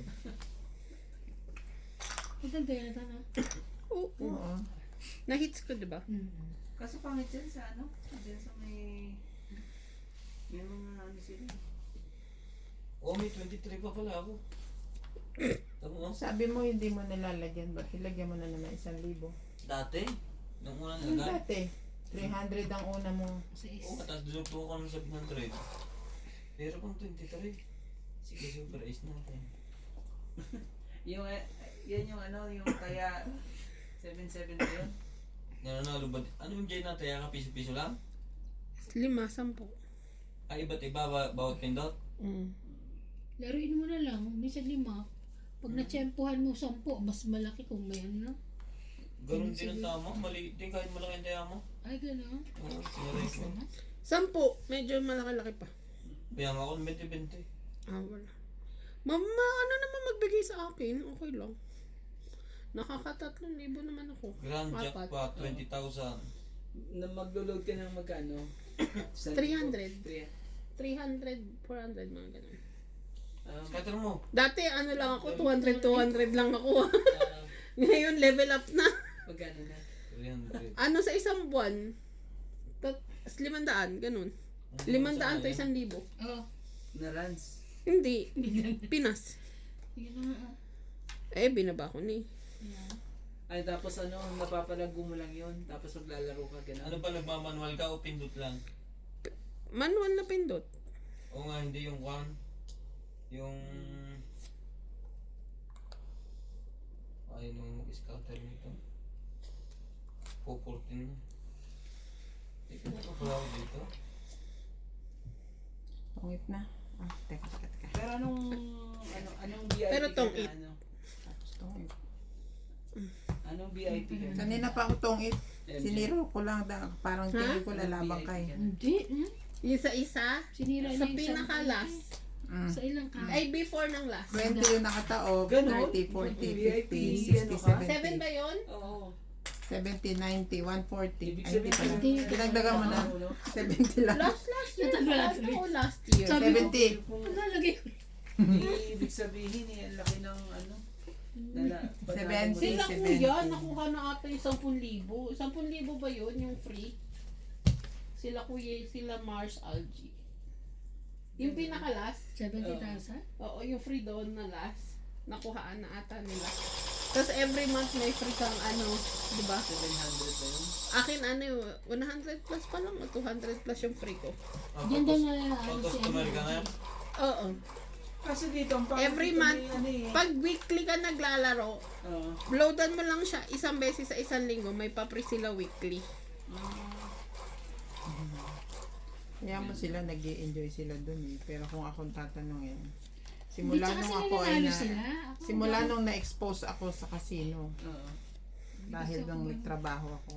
[SPEAKER 3] Maganda yun ito, no?
[SPEAKER 2] Oo.
[SPEAKER 1] Oo.
[SPEAKER 2] Na-hits ko, di ba?
[SPEAKER 6] Kaso pangit yan sa ano? Diyan sa may mga ano sila.
[SPEAKER 4] Oh, may 23 pa pala ako. Tama mo?
[SPEAKER 1] Sabi mo hindi mo nilalagyan, ba't ilagyan mo na naman 1,000?
[SPEAKER 4] Dati, nung unang
[SPEAKER 1] Yung
[SPEAKER 4] lagat.
[SPEAKER 1] dati, 300 ang una mo.
[SPEAKER 3] Sa
[SPEAKER 4] Oo, tapos dinugtong ko ng 700. Pero pang 23. Sige, Super Ace natin.
[SPEAKER 6] Yung, yan yung ano, yung kaya 77 ba yun?
[SPEAKER 4] Nananalo ba? Ano yung Jay natin? Kaya ka piso-piso lang?
[SPEAKER 2] 5, 10.
[SPEAKER 4] Ay, iba't iba, bawat pindot?
[SPEAKER 3] Laruin mo na lang, minsan 5. Pag natsyempohan mo 10, mas malaki kung may ano.
[SPEAKER 4] Ganun din ang tama. Maliit din kahit malaki ang taya mo.
[SPEAKER 3] Ay, gano'n.
[SPEAKER 4] Oo, sinaray ko.
[SPEAKER 2] 10. Medyo malaki-laki pa.
[SPEAKER 4] Kaya nga ako 20-20.
[SPEAKER 2] Wala. Mama, ano naman magbigay sa akin? Okay lang. Nakaka-3,000 naman ako.
[SPEAKER 4] Grand
[SPEAKER 2] Apat.
[SPEAKER 4] jackpot, 20,000.
[SPEAKER 6] Na maglo-load ka ng magkano?
[SPEAKER 2] 300.
[SPEAKER 6] 300.
[SPEAKER 2] 300, 400, mga ganun.
[SPEAKER 4] Scatter mo.
[SPEAKER 2] Dati, ano lang ako, 200 lang ako. Ngayon, level up na.
[SPEAKER 6] Magkano na?
[SPEAKER 4] 300.
[SPEAKER 2] Ano sa isang buwan? 500, ganun. 500 to 1,000.
[SPEAKER 3] Oo.
[SPEAKER 6] Na runs.
[SPEAKER 2] Hindi. Pinas.
[SPEAKER 3] Yun na nga.
[SPEAKER 2] Binaba ko ni.
[SPEAKER 6] Ay, tapos ano, napapalago mo lang yun. Tapos maglalaro ka, gano'n.
[SPEAKER 4] Ano ba, nagmamanual ka o pindot lang?
[SPEAKER 2] Manual na pindot.
[SPEAKER 4] O nga, hindi yung one. Yung... Ay, nung mag-scatter nito. 414 na. Hindi ko na pala ako dito.
[SPEAKER 1] Tungit na. Teka.
[SPEAKER 6] Pero anong VIP
[SPEAKER 2] Pero
[SPEAKER 6] ka
[SPEAKER 2] tong
[SPEAKER 6] na,
[SPEAKER 2] it.
[SPEAKER 6] ano?
[SPEAKER 1] Tapos tungit.
[SPEAKER 6] Anong VIP ka na?
[SPEAKER 1] Kanina pa ako tungit. Siniro ko lang. Parang tingin ko lalabang
[SPEAKER 6] VIP
[SPEAKER 1] kay.
[SPEAKER 6] ka na?
[SPEAKER 3] Hindi.
[SPEAKER 2] Isa-isa.
[SPEAKER 3] Sinira
[SPEAKER 2] Sa
[SPEAKER 3] na yung
[SPEAKER 2] pinaka-last.
[SPEAKER 3] Sa ilang ka?
[SPEAKER 2] Ay, before ng last.
[SPEAKER 1] 20 yung nakataob.
[SPEAKER 6] Ganon?
[SPEAKER 1] 30, 40,
[SPEAKER 6] VIP,
[SPEAKER 1] 50, 60,
[SPEAKER 6] ano ka?
[SPEAKER 2] 7 ba
[SPEAKER 1] 70.
[SPEAKER 2] yun?
[SPEAKER 6] Oo.
[SPEAKER 1] 70, 90, 140.
[SPEAKER 6] Ibig
[SPEAKER 1] Ay, hindi
[SPEAKER 6] sabihin,
[SPEAKER 1] pala.
[SPEAKER 3] hindi.
[SPEAKER 1] Dinagdagan mo na. 70 lang.
[SPEAKER 2] Last year.
[SPEAKER 3] Natanggal
[SPEAKER 2] Last
[SPEAKER 3] tuloy.
[SPEAKER 2] ko last year.
[SPEAKER 3] Sabi ko,
[SPEAKER 1] 70.
[SPEAKER 6] Kung
[SPEAKER 3] Nalagay ko.
[SPEAKER 6] ibig sabihin ang laki ng ano. Nala,
[SPEAKER 1] 70.
[SPEAKER 2] Sila
[SPEAKER 1] 70.
[SPEAKER 2] kuya, nakuha na ata yung 10,000. 10,000 ba yun, yung free? Sila kuya, sila Mars Algae. Yung pinaka-last,
[SPEAKER 3] 70,000?
[SPEAKER 2] oo, yung free doon na last, nakuhaan na ata nila. Tapos every month may free kang ano, di ba?
[SPEAKER 6] 700 ba yun?
[SPEAKER 2] Akin ano yung 100 plus pa lang o 200 plus yung free ko.
[SPEAKER 3] Diyan daw na ano
[SPEAKER 4] Pag
[SPEAKER 3] si
[SPEAKER 4] customer ka na,
[SPEAKER 2] Oo.
[SPEAKER 6] Kasi dito, ang pangit
[SPEAKER 2] Every
[SPEAKER 6] dito
[SPEAKER 2] month,
[SPEAKER 6] may ano eh.
[SPEAKER 2] pag weekly ka naglalaro,
[SPEAKER 6] Oo.
[SPEAKER 2] loadan mo lang siya isang beses sa isang linggo, may pa-free sila weekly.
[SPEAKER 1] Kaya mo sila, nag-i-enjoy sila dun eh. Pero kung akong tatanungin, simula
[SPEAKER 3] Hindi, tsaka
[SPEAKER 1] nung
[SPEAKER 3] sila
[SPEAKER 1] ako ay
[SPEAKER 3] nanalo
[SPEAKER 1] na...
[SPEAKER 3] sila. Ako,
[SPEAKER 1] Simula nung na-expose ako sa casino,
[SPEAKER 6] Oo.
[SPEAKER 1] dahil
[SPEAKER 3] Gusto
[SPEAKER 1] nung
[SPEAKER 3] ko-
[SPEAKER 1] nagtrabaho ako,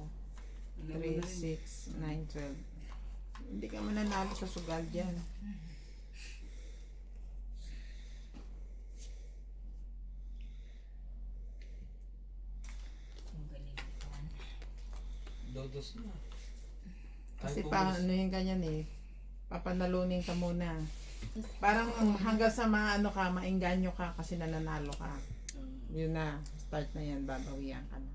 [SPEAKER 6] Ano
[SPEAKER 1] 3,
[SPEAKER 6] mo na rin?
[SPEAKER 1] 6, 9, 12. Hindi ka mananalo sa sugal dyan.
[SPEAKER 3] Ang galing naman.
[SPEAKER 4] Dodos na.
[SPEAKER 1] Kasi
[SPEAKER 4] Ay,
[SPEAKER 1] pa,
[SPEAKER 4] pumis.
[SPEAKER 1] ano yung ganyan eh, papanalunin ka muna. Parang hanggang sa ano ka, maengganyo ka kasi nananalo ka. Yun na, start na yan, babawian ka na.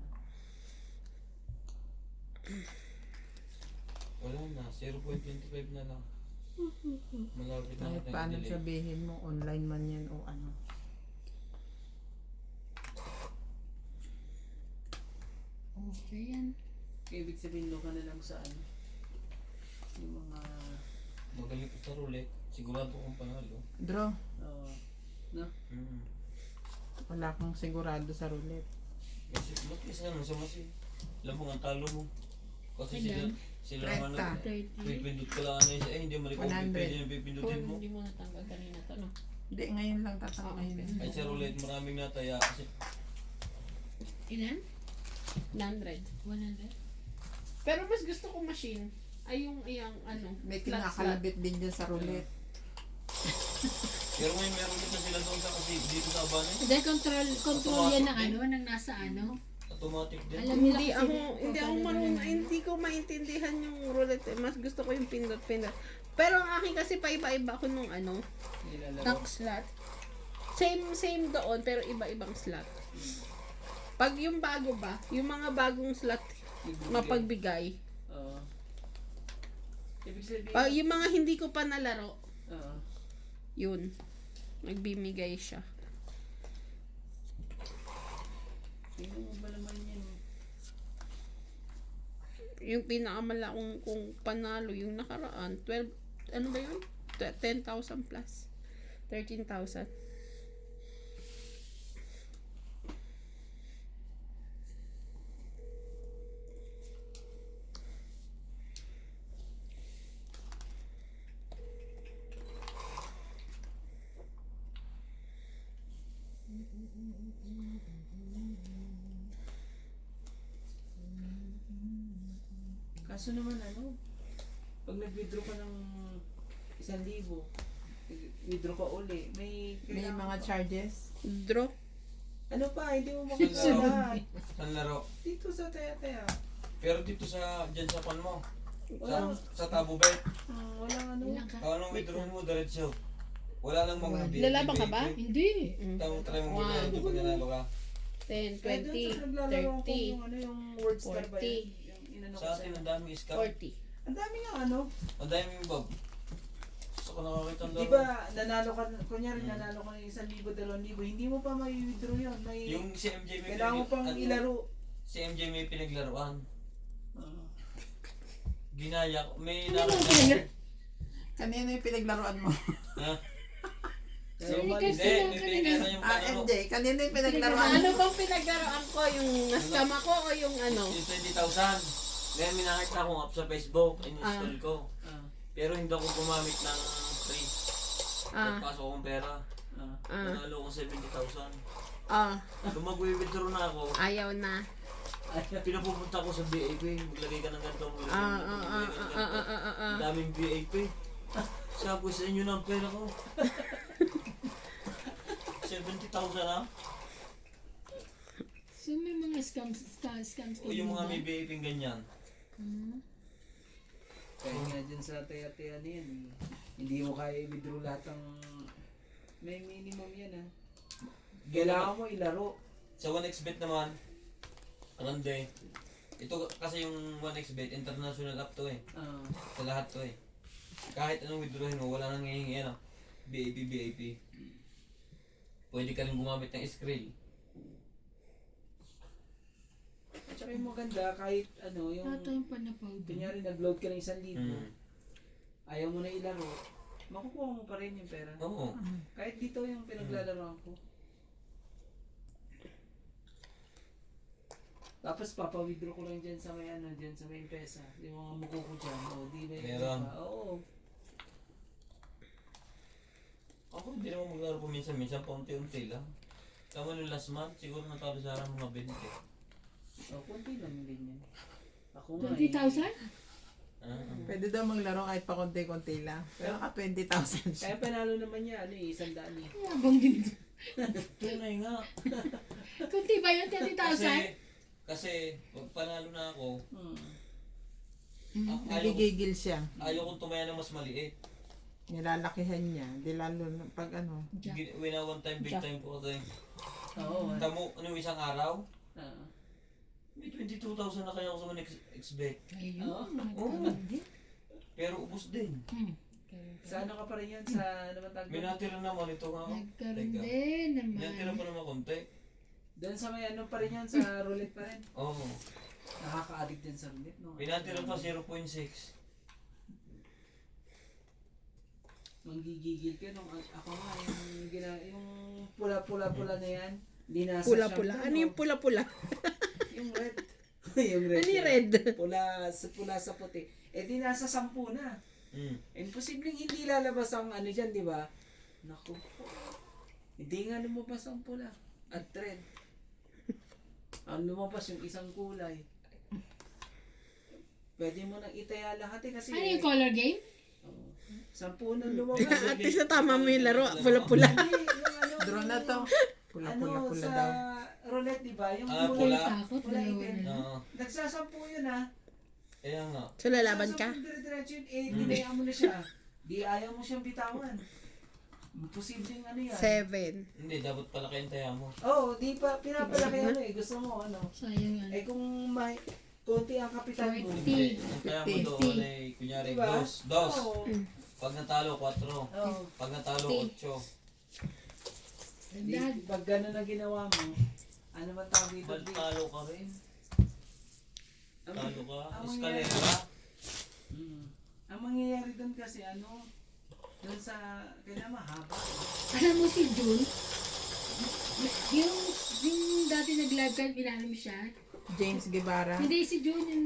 [SPEAKER 4] Wala na, 0.25 na lang. Malapit na
[SPEAKER 1] Kahit
[SPEAKER 4] natin
[SPEAKER 1] paano
[SPEAKER 4] i-delay.
[SPEAKER 1] sabihin mo, online man yan o ano.
[SPEAKER 3] Okay yan.
[SPEAKER 6] Ibig sabihin doon ka na lang sa ano. Yung mga...
[SPEAKER 4] Magaling ko sa roulette. Sigurado kong panalo.
[SPEAKER 1] Draw,
[SPEAKER 4] Mm.
[SPEAKER 1] wala kang sigurado sa roulette.
[SPEAKER 4] Kasi ba't isa naman sa masi? Alam mo, ang talo mo. Kasi
[SPEAKER 3] Ilan?
[SPEAKER 4] sila naman
[SPEAKER 1] 30.
[SPEAKER 4] pipindot ko lang ano yun. Eh, hindi mo rin
[SPEAKER 1] 100.
[SPEAKER 4] pwede yung pipindutin mo.
[SPEAKER 2] Hindi mo natanggal kanina to, no?
[SPEAKER 1] Hindi, ngayon lang tatanggalin.
[SPEAKER 4] Ay, sa roulette maraming nataya kasi
[SPEAKER 3] Ilan?
[SPEAKER 2] 100.
[SPEAKER 3] 100?
[SPEAKER 2] Pero mas gusto ko machine. Ay yung ano.
[SPEAKER 1] May
[SPEAKER 2] flat
[SPEAKER 1] kinakalabit din dyan sa roulette.
[SPEAKER 4] pero ngayon meron dito sila doon sa kasi dito sa Abanay.
[SPEAKER 3] Hindi, control yan ng ano, ng nasa ano.
[SPEAKER 4] Automatic din.
[SPEAKER 3] Alam nila
[SPEAKER 2] Hindi
[SPEAKER 3] kasi
[SPEAKER 2] ako,
[SPEAKER 3] kung
[SPEAKER 2] hindi ako
[SPEAKER 3] paano
[SPEAKER 2] marunong,
[SPEAKER 3] ganun.
[SPEAKER 2] hindi ko maintindihan yung roulette. Mas gusto ko yung pindot-pindot. Pero ang akin kasi paiba-iba ako nung ano,
[SPEAKER 6] Nilalaro.
[SPEAKER 2] ng slot. Same doon, pero iba-ibang slot. Pag yung bago ba, yung mga bagong slot, mapagbigay.
[SPEAKER 6] Oo. Ibig sabihin...
[SPEAKER 2] Pag yung mga hindi ko pa nalaro,
[SPEAKER 6] Oo.
[SPEAKER 2] yun, nagbimigay siya.
[SPEAKER 6] Tingnan mo ba naman yan?
[SPEAKER 2] Yung pinakamalakong kung panalo, yung nakaraan, 12, ano ba yun? 10,000 plus. 13,000.
[SPEAKER 6] Kaso naman ano, pag nag-withdraw ka ng 1,000, withdraw ka uli, may
[SPEAKER 1] May
[SPEAKER 6] kailangan
[SPEAKER 1] mga
[SPEAKER 6] pa-
[SPEAKER 1] charges.
[SPEAKER 2] Draw.
[SPEAKER 6] Ano pa, hindi mo
[SPEAKER 4] Saan
[SPEAKER 6] makikita.
[SPEAKER 4] Saan laro?
[SPEAKER 6] Dito sa taya-taya.
[SPEAKER 4] Pero dito sa, dyan sa pan mo. Sa,
[SPEAKER 6] Wala.
[SPEAKER 4] sa tabo bet.
[SPEAKER 6] Walang ano.
[SPEAKER 3] Ilan ka?
[SPEAKER 4] Anong withdraw mo diretso? Wala lang mga
[SPEAKER 2] Lalaban ka ba?
[SPEAKER 3] Hindi.
[SPEAKER 4] Tama, try mo muna
[SPEAKER 2] Wow.
[SPEAKER 4] ito pag nanalo ka.
[SPEAKER 2] 10,
[SPEAKER 6] Kaya dun
[SPEAKER 2] 20,
[SPEAKER 6] sa naglalaro ko
[SPEAKER 2] 30,
[SPEAKER 6] yung ano, yung word star ba
[SPEAKER 2] 40.
[SPEAKER 6] yun? Yung inano ko
[SPEAKER 4] Sa atin,
[SPEAKER 6] sa'yo.
[SPEAKER 4] ang daming scam.
[SPEAKER 2] 40.
[SPEAKER 6] Ang dami nga ano.
[SPEAKER 4] Ang daming bob. Gusto ko nakakita ang
[SPEAKER 6] Di
[SPEAKER 4] dami.
[SPEAKER 6] ba, nanalo ka, kunyari nanalo ka ng 1,000, 2,000, hindi mo pa may withdraw yun. May,
[SPEAKER 4] Yung si MJ may
[SPEAKER 6] kailangan mo pang ilaro.
[SPEAKER 4] Si MJ may pinaglaruan.
[SPEAKER 6] Oo.
[SPEAKER 4] Ginaya ko. May
[SPEAKER 3] Ano
[SPEAKER 4] nakita
[SPEAKER 3] yung
[SPEAKER 4] ko.
[SPEAKER 3] pinag-
[SPEAKER 1] Kanina yung pinaglaruan mo.
[SPEAKER 4] Ha?
[SPEAKER 6] Kaya
[SPEAKER 3] Sorry,
[SPEAKER 6] umalis.
[SPEAKER 3] kasi-
[SPEAKER 4] Hindi, may pinaglaruan yung
[SPEAKER 1] Ah,
[SPEAKER 4] panalo.
[SPEAKER 1] MJ, kanina yung pinaglaruan mo.
[SPEAKER 2] Ano bang pinaglaruan ko? Yung na-scam ako o yung ano?
[SPEAKER 4] Yung 20,000. Ngayon may nakita akong app sa Facebook. In-install ko.
[SPEAKER 6] Ah,
[SPEAKER 4] Pero hindi ako gumamit ng free.
[SPEAKER 2] Ah,
[SPEAKER 4] Nagpasok akong pera.
[SPEAKER 6] ah.
[SPEAKER 4] Nanalo ko 70,000.
[SPEAKER 2] ah,
[SPEAKER 4] Nung mag-withdraw na ako,
[SPEAKER 2] ayaw na.
[SPEAKER 4] pinapupunta ko sa BAP. Maglagay ka ng ganito. Maglagay
[SPEAKER 2] Ah,
[SPEAKER 4] ka ng
[SPEAKER 2] ah,
[SPEAKER 4] ganito,
[SPEAKER 2] ah,
[SPEAKER 4] maglagay ka ng
[SPEAKER 2] ah, ah,
[SPEAKER 4] ganito.
[SPEAKER 2] ah, ah, ah.
[SPEAKER 4] Ang daming BAP. Sabi ko sa inyo na ang pera ko. 70,000 ah.
[SPEAKER 3] So may mga scams
[SPEAKER 4] O yung mga may BAP ganyan.
[SPEAKER 6] Kaya nga dyan sa taya-taya na yan, hindi mo kaya i-withdraw lahat ng... May minimum yan ah. Kailangan mo ilaro.
[SPEAKER 4] Sa 1xBet naman, Rande. Ito kasi yung 1xBet, international app to eh.
[SPEAKER 6] Ah,
[SPEAKER 4] Sa lahat to eh. Kahit anong withdrawin mo, wala nang hihingi ano. BAP. Pwede ka rin gumamit ng Skrill.
[SPEAKER 6] at saka yung maganda, kahit ano, yung...
[SPEAKER 3] Ito yung panapawd.
[SPEAKER 6] Kunyari nag-load ka ng 1,000,
[SPEAKER 4] Mm.
[SPEAKER 6] ayaw mo na ilaro, makukuha mo pa rin yung pera.
[SPEAKER 4] Oo.
[SPEAKER 6] Kahit dito yung pinaglalaroan ko. Tapos papa-withdraw ko lang dyan sa may ano, dyan sa may pesa. Yung mga muko ko dyan. O, di ba yun?
[SPEAKER 4] Meron.
[SPEAKER 6] Oo.
[SPEAKER 4] Hindi naman maglaro po minsan-minsan, paunti-unti lang. Tama nung last month, siguro natalo sa akin mga 20.
[SPEAKER 6] Oh, konti lang din yan. Ako nga
[SPEAKER 3] 20,000?
[SPEAKER 4] Ah,
[SPEAKER 1] Pwede daw maglaro kahit pa konti-konti lang. Pero ka 20,000 siya.
[SPEAKER 6] Kaya panalo naman niya, 100 eh.
[SPEAKER 3] Abang din.
[SPEAKER 4] tunay nga.
[SPEAKER 3] Kunti ba yun? 30,000?
[SPEAKER 4] Kasi, pag panalo na ako, ayaw,
[SPEAKER 1] Nagigigil siya.
[SPEAKER 4] ayaw kong tumaya ng mas maliit.
[SPEAKER 1] Nilalakihan niya. Di lalo na pag ano.
[SPEAKER 4] Wina one time, big time po kasi.
[SPEAKER 6] Oo.
[SPEAKER 4] Tamo, ano yung isang araw?
[SPEAKER 6] Ah.
[SPEAKER 4] May 22,000 na kaya ako sa mga expect.
[SPEAKER 3] Ayun.
[SPEAKER 6] Oo.
[SPEAKER 3] Nagkaroon din.
[SPEAKER 4] Pero ubos din.
[SPEAKER 6] Sa ano ka pa rin yan? Sa ano ba tawag
[SPEAKER 4] May
[SPEAKER 6] doon?
[SPEAKER 4] natira naman ito nga.
[SPEAKER 3] Nagkaroon
[SPEAKER 4] Teka.
[SPEAKER 3] din naman.
[SPEAKER 4] Natira pa naman konti.
[SPEAKER 6] Doon sa may ano pa rin yan? Sa roulette pa rin?
[SPEAKER 4] Oo.
[SPEAKER 6] Nakaka-addict din sa roulette, no?
[SPEAKER 4] May natira pa 0.6.
[SPEAKER 6] Manggigigil ka nung ako nga yung pula-pula-pula na yan. Di nasa
[SPEAKER 2] Pula-pula.
[SPEAKER 6] shampoo,
[SPEAKER 2] Ano yung
[SPEAKER 6] no?
[SPEAKER 2] pula-pula?
[SPEAKER 6] Yung red. yung red.
[SPEAKER 2] Ano yung
[SPEAKER 6] yan.
[SPEAKER 2] red?
[SPEAKER 6] Pula sa puti. Eh di nasa 10 na. Imposibleng hindi lalabas ang ano dyan, di ba? Naku po. Hindi nga lumabas ang pula. At red. Ang lumabas yung isang kulay. Pwede mo nang itaya lahat eh kasi...
[SPEAKER 3] Ano yung color game?
[SPEAKER 6] 10 na lumabas.
[SPEAKER 2] At least natama mo yung laro. Pula-pula.
[SPEAKER 6] Hindi, yung ano,
[SPEAKER 1] Draw na to. Pula-pula-pula
[SPEAKER 6] sa
[SPEAKER 1] daw.
[SPEAKER 6] roulette, di ba? Yung
[SPEAKER 4] Ah,
[SPEAKER 6] kulay.
[SPEAKER 4] pula.
[SPEAKER 3] Takot.
[SPEAKER 6] Wala
[SPEAKER 3] Dalawa
[SPEAKER 6] itim.
[SPEAKER 3] na.
[SPEAKER 4] Oo.
[SPEAKER 6] Nagsasampu yun ha.
[SPEAKER 4] Kaya nga.
[SPEAKER 2] So lalaban ka?
[SPEAKER 6] Nagsasampu dire-diretso yun, eh, dinayaan mo na siya. Di ayaw mo siyang bitawan. Posibleng ano yan.
[SPEAKER 2] 7.
[SPEAKER 4] Hindi, dapat pala kayong taya mo.
[SPEAKER 6] Oo, di pa, pinapalaki ano eh. Gusto mo ano.
[SPEAKER 3] Sayang yan.
[SPEAKER 6] Eh kung may konti ang kapital mo.
[SPEAKER 4] Hindi. Ang taya mo
[SPEAKER 1] 50.
[SPEAKER 4] doon ay, kunyari,
[SPEAKER 6] Diba?
[SPEAKER 4] dos.
[SPEAKER 6] Oo.
[SPEAKER 4] Pag natalo, 4.
[SPEAKER 6] Oo.
[SPEAKER 4] Pag natalo, 8.
[SPEAKER 6] Di, pag gano'n na ginawa mo, ano man tawag dito?
[SPEAKER 4] Pag talo ka rin.
[SPEAKER 6] Ang-
[SPEAKER 4] Talo ka.
[SPEAKER 6] ang
[SPEAKER 4] Eskalera.
[SPEAKER 6] Ang mangyayari doon kasi ano, doon sa, kailangan mahaba.
[SPEAKER 3] Alam mo si Jun? Yung dati nag-live ka, binalo mo siya.
[SPEAKER 1] James Guevara.
[SPEAKER 3] Hindi si Jun yung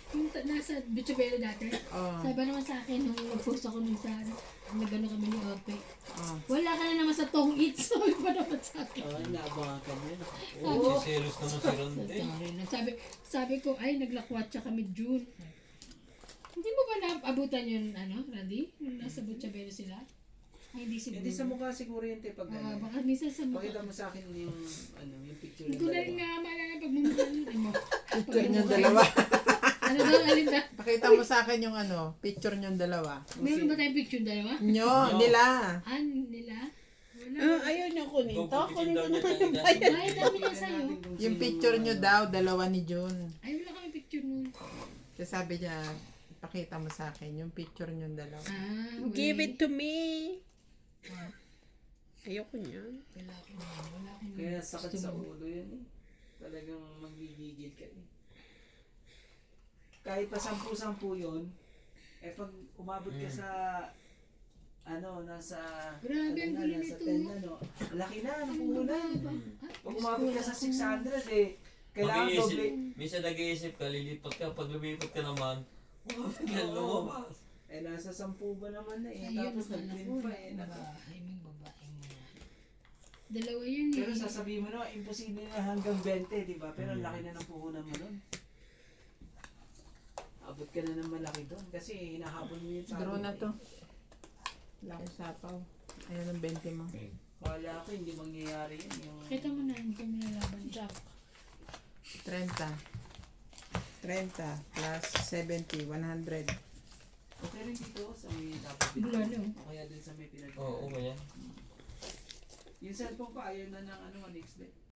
[SPEAKER 3] yung nasa Bichabelo dati.
[SPEAKER 1] Oh.
[SPEAKER 3] Sabi naman sa akin nung nag-post ako nung sa nagano kami ni Orpe.
[SPEAKER 1] Oh.
[SPEAKER 3] Wala ka na naman sa tong it. Sabi pa naman sa akin.
[SPEAKER 6] Oo, naabangan ka mo yun.
[SPEAKER 4] Oo. Siselos naman si Ronde.
[SPEAKER 3] Sorry lang. Sabi ko, ay, naglakwatsa kami June. Hindi mo ba naabutan yun, ano, Randy? Nung nasa Bichabelo sila? Ay, hindi siguro.
[SPEAKER 6] Hindi sa mukha siguro yun, te, pag ano.
[SPEAKER 3] Baka minsan sa mukha.
[SPEAKER 6] Pakita mo sa akin yung, ano, yung picture
[SPEAKER 3] Hindi
[SPEAKER 6] ng
[SPEAKER 3] ko na rin
[SPEAKER 6] dalawa.
[SPEAKER 3] nga maalala pagmumukha nun. Mo.
[SPEAKER 1] Picture niyong dalawa.
[SPEAKER 3] Ano daw, alin na?
[SPEAKER 1] Pakita mo sa akin yung ano, picture niyong dalawa.
[SPEAKER 3] Meron ba tayong picture dalawa?
[SPEAKER 1] Nyo, nila.
[SPEAKER 3] Nila? Wala.
[SPEAKER 2] Ayaw niyo kunin to.
[SPEAKER 4] Kung
[SPEAKER 2] Kunin
[SPEAKER 4] daw
[SPEAKER 2] ko
[SPEAKER 4] niya
[SPEAKER 2] na yung
[SPEAKER 4] talaga.
[SPEAKER 2] bayan.
[SPEAKER 3] Ay, dami niya sa'yo.
[SPEAKER 1] Yung picture nyo daw, dalawa ni June.
[SPEAKER 3] Ay, wala kami picture nun.
[SPEAKER 1] Kasi sabi niya, pakita mo sa akin yung picture nyo dalawa.
[SPEAKER 3] Wala.
[SPEAKER 2] Give it to me. Ayoko niyan.
[SPEAKER 3] Wala akong
[SPEAKER 6] Kaya sakit sa ulo yun eh. Talagang magigigil ka eh. Kahit pa 10 yun, eh pag umabot ka sa ano, nasa
[SPEAKER 3] Grabe, ang
[SPEAKER 6] ano na,
[SPEAKER 3] gulo
[SPEAKER 6] nasa
[SPEAKER 3] nito.
[SPEAKER 6] 10 na no. Laki na, napuhunan. Pag umabot ka sa 600 eh, kailangan
[SPEAKER 4] Mag-iisip.
[SPEAKER 6] doble.
[SPEAKER 4] Minsan nag-iisip ka, lilipat ka. Pag lumipat ka naman, biglang lumabas.
[SPEAKER 6] Eh nasa 10 ba naman na eh.
[SPEAKER 3] Ayun,
[SPEAKER 6] Tapos
[SPEAKER 3] akala
[SPEAKER 6] nag-print
[SPEAKER 3] ko.
[SPEAKER 6] pa eh.
[SPEAKER 3] Babae, may babae mo na. Dalawa yun eh.
[SPEAKER 6] Pero sasabihin mo na, imposible na hanggang 20, di ba? Pero ang laki na ng puhunan mo nun. Abot ka na ng malaki doon kasi hinahabol mo yung talo.
[SPEAKER 1] Draw na to. Wala akong sapaw. Ayan ang 20 mo.
[SPEAKER 6] Kala ko hindi mangyayari yun. Yung...
[SPEAKER 3] Kita mo na, hindi mo nalaban. Jack.
[SPEAKER 1] 30. 30 plus 70, 100.
[SPEAKER 6] Okay rin dito sa may dapat
[SPEAKER 3] Wala na.
[SPEAKER 6] O kaya din sa may pinag-
[SPEAKER 4] Oo, ba yan?
[SPEAKER 6] Yung cellphone ko ayaw na ng ano, next day.